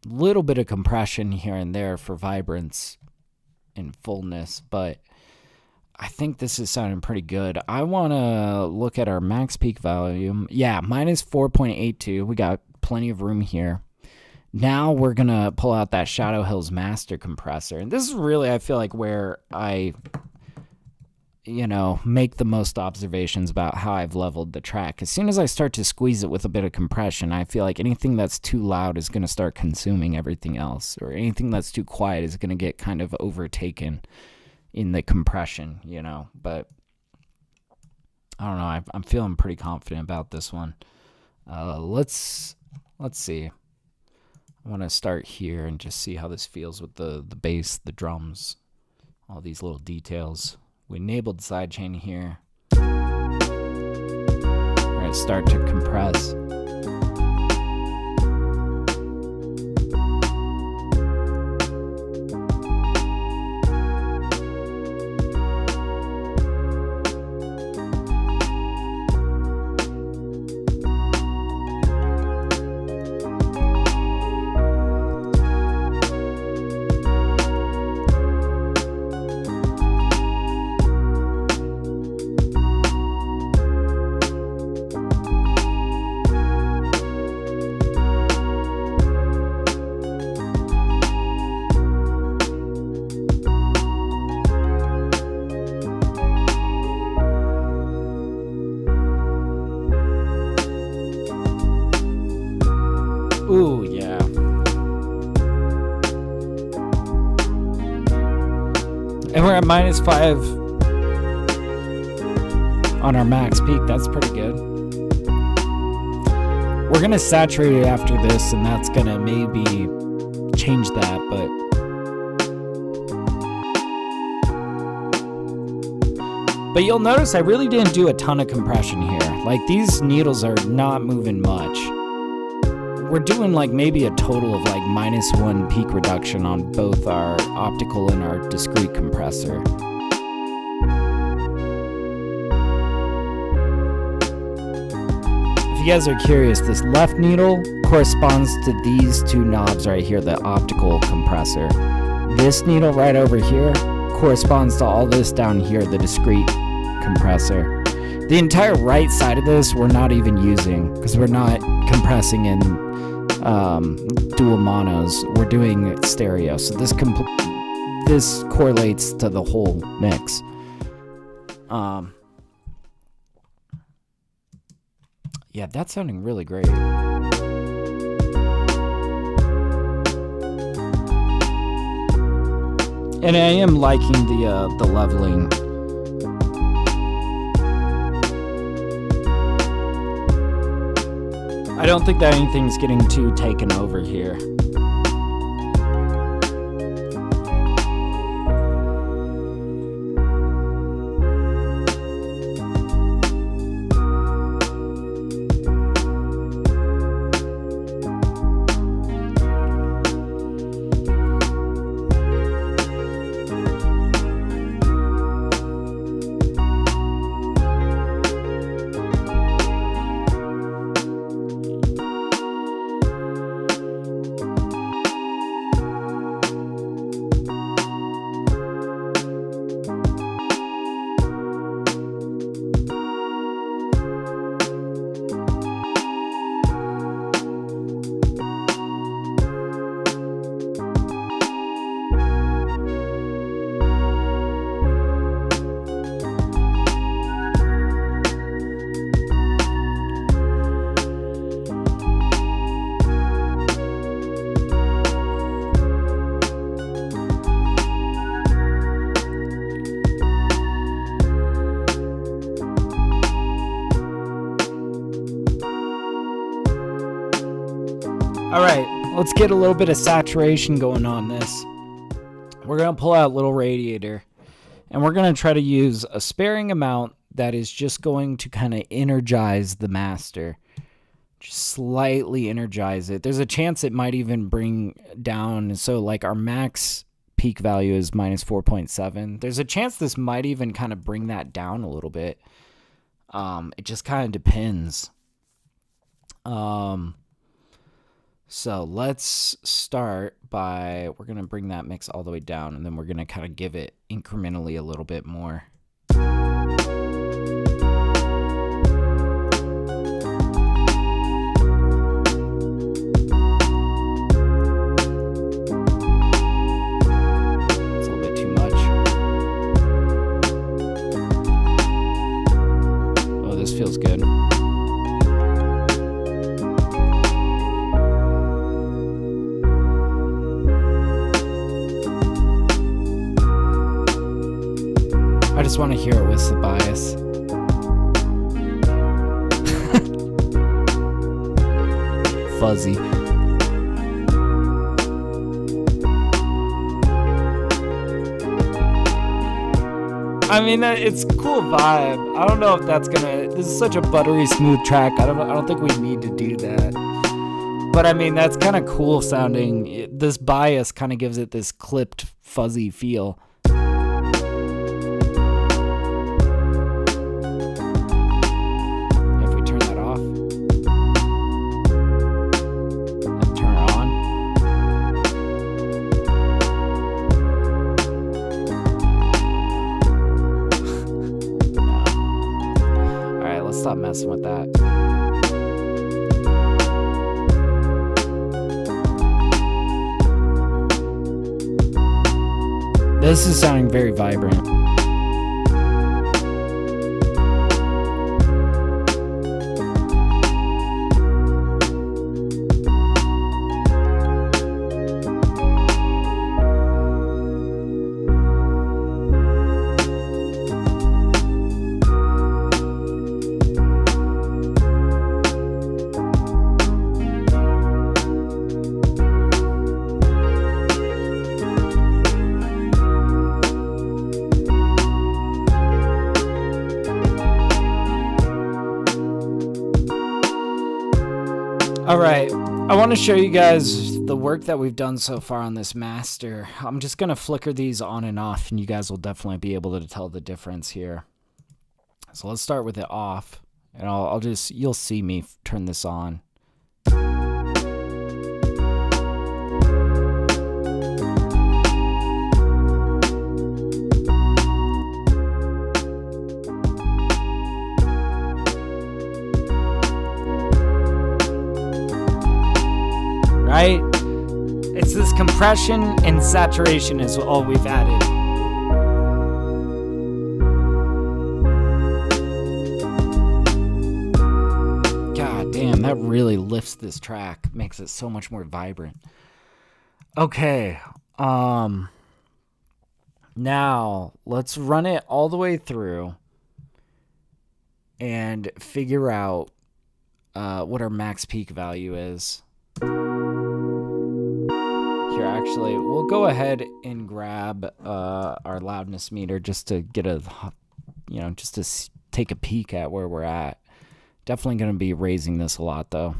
little bit of compression here and there for vibrance and fullness, but I think this is sounding pretty good. I want to look at our max peak volume. Yeah, mine is 4.82. We got plenty of room here. Now we're going to pull out that Shadow Hills master compressor, and this is really, I feel like, where I you know, make the most observations about how I've leveled the track. As soon as I start to squeeze it with a bit of compression, I feel like anything that's too loud is going to start consuming everything else, or anything that's too quiet is going to get kind of overtaken in the compression, you know. But I don't know, I'm feeling pretty confident about this one. Let's see. I want to start here and just see how this feels with the bass, the drums, all these little details. We enabled sidechain here. We're going to start to compress. Ooh, yeah. at -5 on our max peak. That's pretty good. We're gonna saturate it after this, and that's gonna maybe change that, but you'll notice I really didn't do a ton of compression here. Like, these needles are not moving much. We're doing like maybe a total of like -1 peak reduction on both our optical and our discrete compressor. If you guys are curious, this left needle corresponds to these two knobs right here, the optical compressor. This needle right over here corresponds to all this down here, the discrete compressor. The entire right side of this we're not even using because we're not compressing in dual monos. We're doing stereo, so this correlates to the whole mix. Yeah, that's sounding really great. And I am liking the leveling. I don't think that anything's getting too taken over here. Alright, let's get a little bit of saturation going on this. We're going to pull out little radiator, and we're going to try to use a sparing amount that is just going to kind of energize the master. Just slightly energize it. There's a chance it might even bring down, so like our max peak value is -4.7. There's a chance this might even kind of bring that down a little bit. It just kind of depends. So let's start by, we're going to bring that mix all the way down, and then we're going to kind of give it incrementally a little bit more. It's a little bit too much. Oh, this feels good. I just want to hear it with the bias. Fuzzy. I mean, it's a cool vibe. I don't know if that's gonna. This is such a buttery smooth track. I don't think we need to do that. But I mean, that's kind of cool sounding. This bias kind of gives it this clipped, fuzzy feel. Stop messing with that. This is sounding very vibrant. All right, I want to show you guys the work that we've done so far on this master. I'm just going to flicker these on and off, and you guys will definitely be able to tell the difference here. So let's start with it off, and I'll just, you'll see me turn this on. Right? It's this compression and saturation is all we've added. God damn, that really lifts this track, makes it so much more vibrant. Okay, now let's run it all the way through and figure out what our max peak value is. Here, actually, we'll go ahead and grab our loudness meter just to get a, just to take a peek at where we're at. Definitely going to be raising this a lot, though.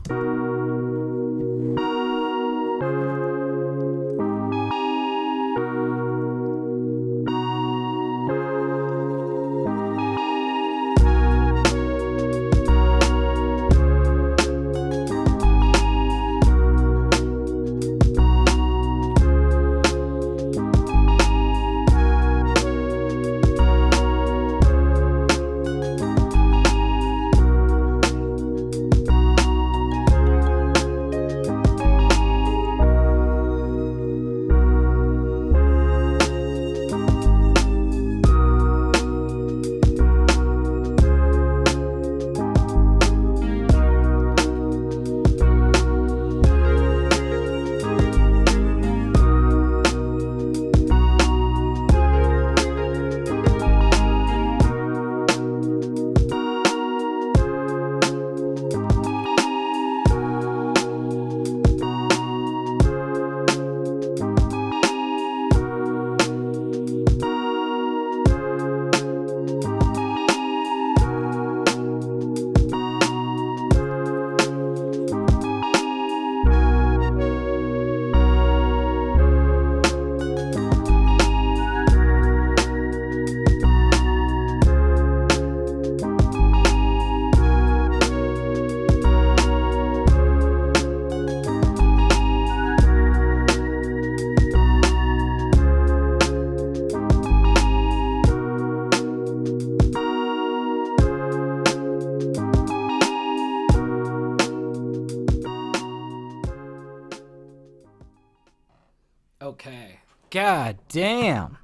Okay. God damn.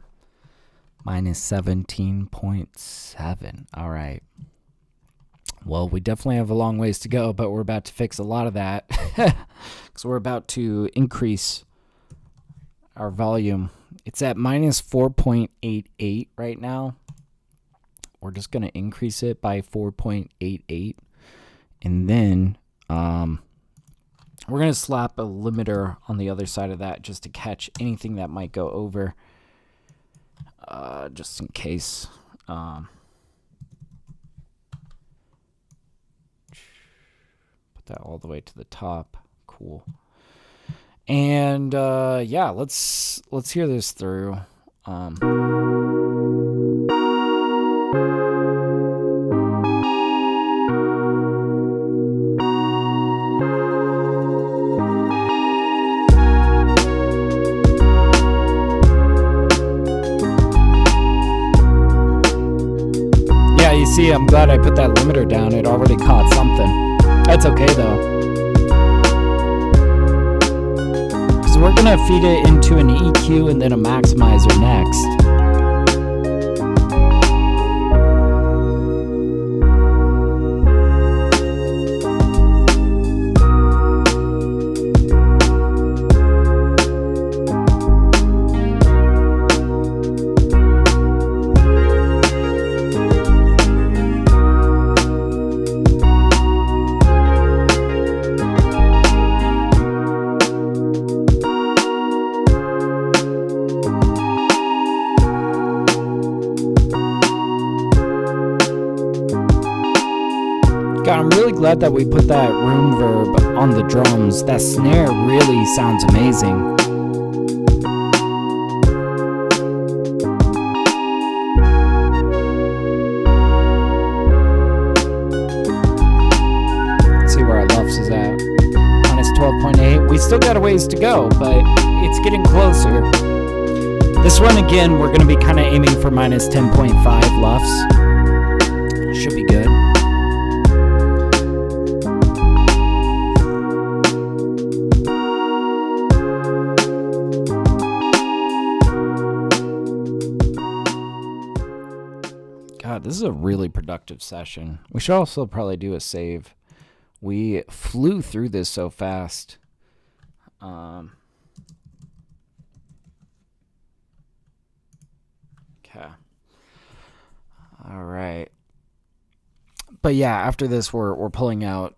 Minus 17.7. All right. Well, we definitely have a long ways to go, but we're about to fix a lot of that. Because we're about to increase our volume. It's at minus 4.88 right now. We're just going to increase it by 4.88. And then we're going to slap a limiter on the other side of that just to catch anything that might go over. Just in case. Put that all the way to the top. Cool. And yeah, let's hear this through. Yeah, you see, I'm glad I put that limiter down. It already caught something. That's okay though. So we're gonna feed it into an EQ and then a maximizer next. God, I'm really glad that we put that room verb on the drums. That snare really sounds amazing. Let's see where our LUFS is at. Minus 12.8. We still got a ways to go, but it's getting closer. This one, again, we're going to be kind of aiming for minus 10.5 LUFS. Should be good. God, this is a really productive session. We should also probably do a save. We flew through this so fast. Okay. All right. But yeah, after this, we're pulling out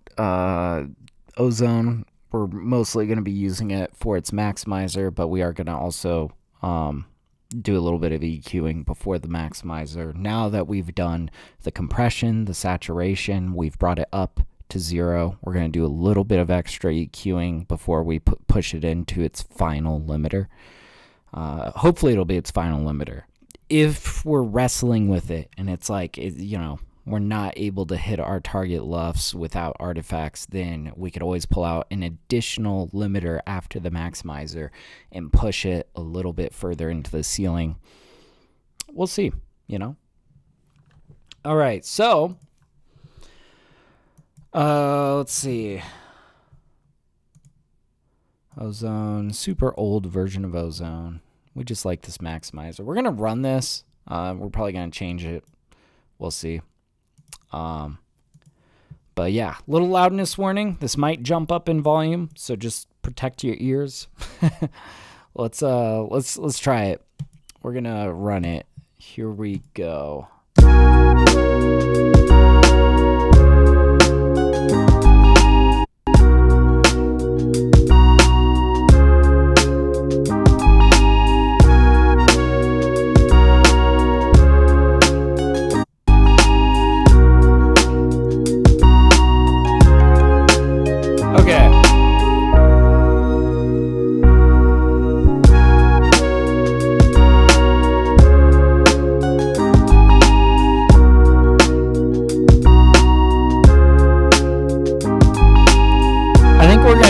Ozone. We're mostly going to be using it for its maximizer, but we are going to also do a little bit of EQing before the maximizer. Now that we've done the compression, the saturation, we've brought it up to 0. We're going to do a little bit of extra EQing before we push it into its final limiter. Hopefully it'll be its final limiter. If we're wrestling with it and it's like, we're not able to hit our target LUFS without artifacts, then we could always pull out an additional limiter after the maximizer and push it a little bit further into the ceiling. We'll see, All right, so let's see. Ozone, super old version of Ozone. We just like this maximizer. We're going to run this. We're probably going to change it. We'll see. But yeah, little loudness warning. This might jump up in volume, so just protect your ears. Let's try it. We're gonna run it. Here we go.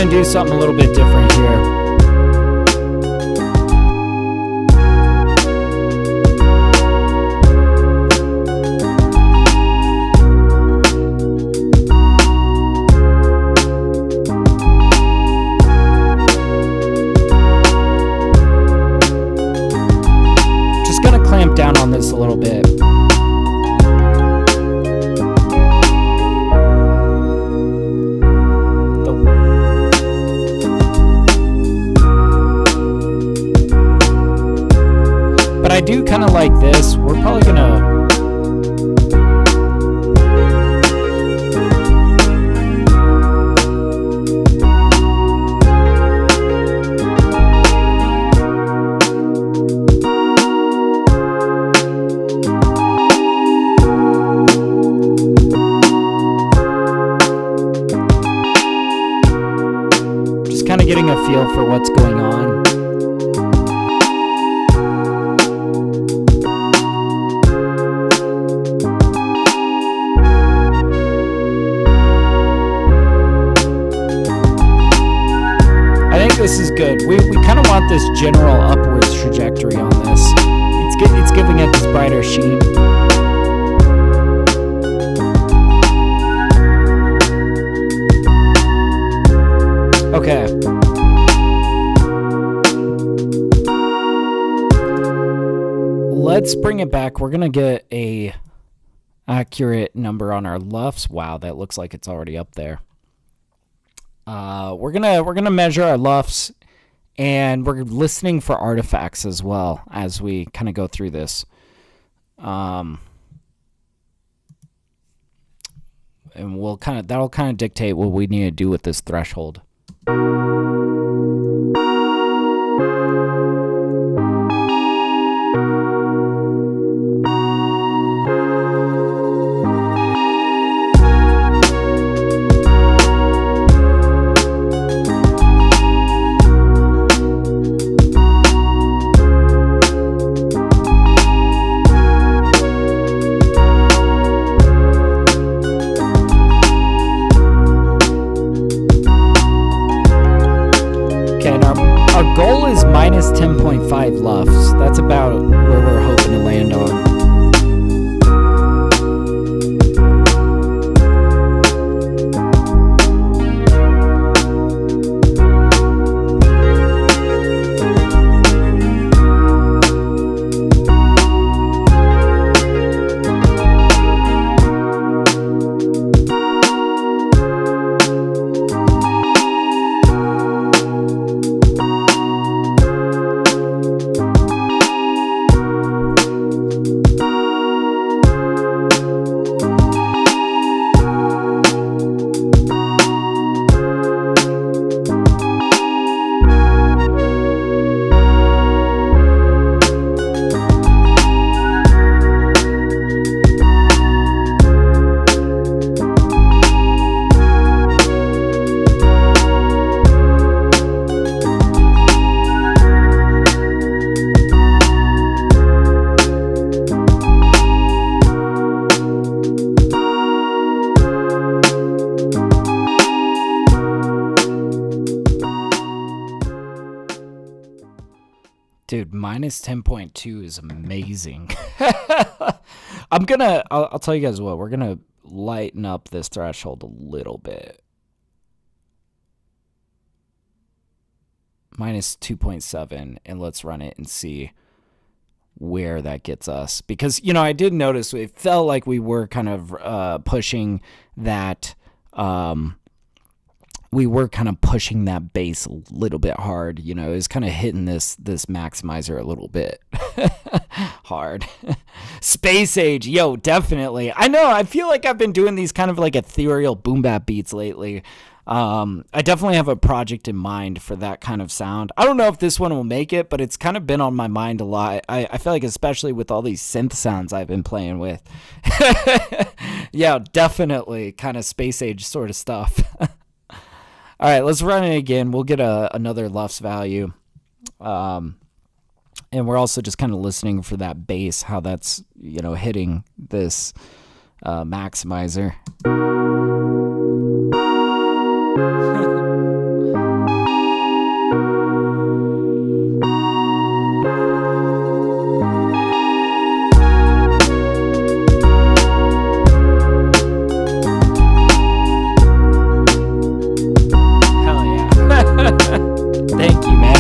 Do something a little bit different here. Just gonna clamp down on this a little bit. I do kind of like this. We're probably gonna just kind of getting a feel for what's going on. This is good. We kind of want this general upwards trajectory on this. It's giving it this brighter sheen. Okay. Let's bring it back. We're gonna get a accurate number on our LUFS. Wow, that looks like it's already up there. We're gonna measure our LUFS, and we're listening for artifacts as well as we kind of go through this. And that'll kind of dictate what we need to do with this threshold. Dude, minus 10.2 is amazing. I'll tell you guys what, we're gonna lighten up this threshold a little bit. Minus 2.7, and let's run it and see where that gets us. Because, I did notice it felt like we were kind of pushing that, bass a little bit hard. It was kind of hitting this maximizer a little bit hard. Space Age, yo, definitely. I know, I feel like I've been doing these kind of like ethereal boom bap beats lately. I definitely have a project in mind for that kind of sound. I don't know if this one will make it, but it's kind of been on my mind a lot. I feel like, especially with all these synth sounds I've been playing with. Yeah, definitely kind of Space Age sort of stuff. All right, let's run it again. We'll get another LUFS value. And we're also just kind of listening for that bass, how that's, hitting this maximizer. Thank you, man.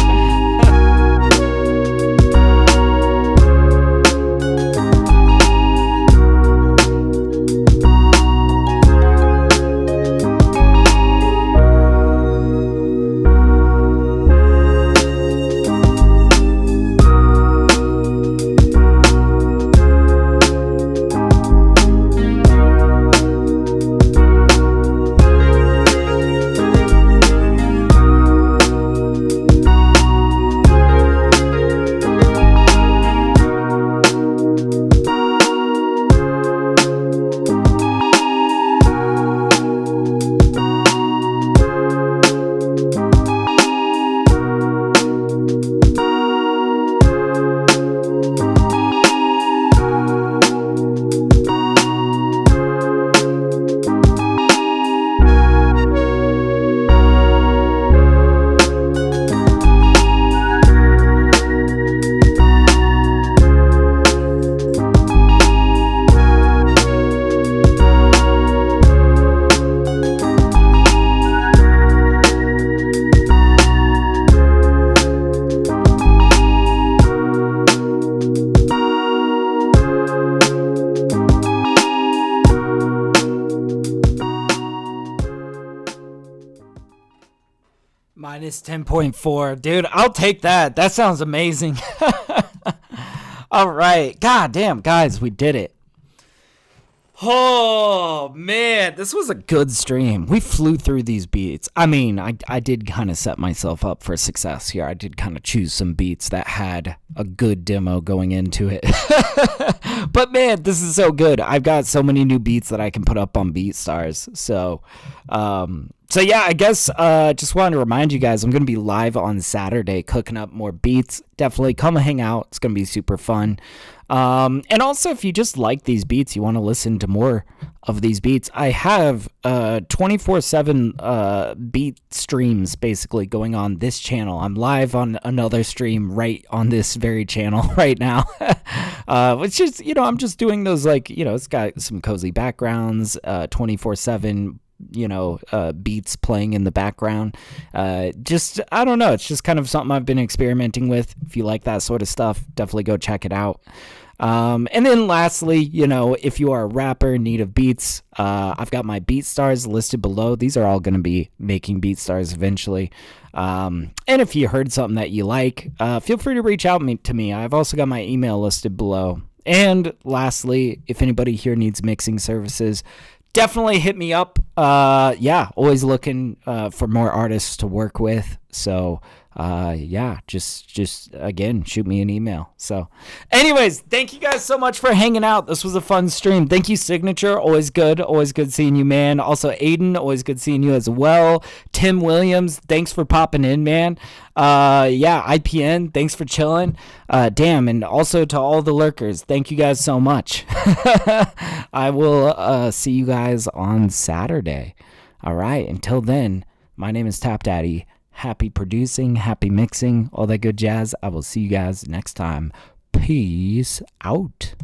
Minus 10.4. Dude, I'll take that. That sounds amazing. All right. God damn, guys, we did it. Oh, man, this was a good stream. We flew through these beats. I mean, I did kind of set myself up for success here. I did kind of choose some beats that had a good demo going into it. But, man, this is so good. I've got so many new beats that I can put up on BeatStars. So yeah, I guess just wanted to remind you guys, I'm going to be live on Saturday cooking up more beats. Definitely come hang out. It's going to be super fun. And also, if you just like these beats, you want to listen to more of these beats, I have 24/7 beat streams basically going on this channel. I'm live on another stream right on this very channel right now. It's just, I'm just doing those, like, it's got some cozy backgrounds, 24/7 beats playing in the background. Just, I don't know, it's just kind of something I've been experimenting with. If you like that sort of stuff, definitely go check it out. And then lastly, if you are a rapper in need of beats, I've got my BeatStars listed below. These are all going to be making BeatStars eventually. And if you heard something that you like, feel free to reach out to me. I've also got my email listed below. And lastly, if anybody here needs mixing services, definitely hit me up. Always looking for more artists to work with. So just again, shoot me an email. So anyways, thank you guys so much for hanging out. This was a fun stream. Thank you, Signature. Always good seeing you, man. Also, Aiden, always good seeing you as well. Tim Williams, thanks for popping in, man. IPN, thanks for chilling. Damn, and also to all the lurkers, thank you guys so much. I will see you guys on Saturday. All right, until then, my name is TapDaddy. happy producing, happy mixing, all that good jazz. I will see you guys next time. Peace out.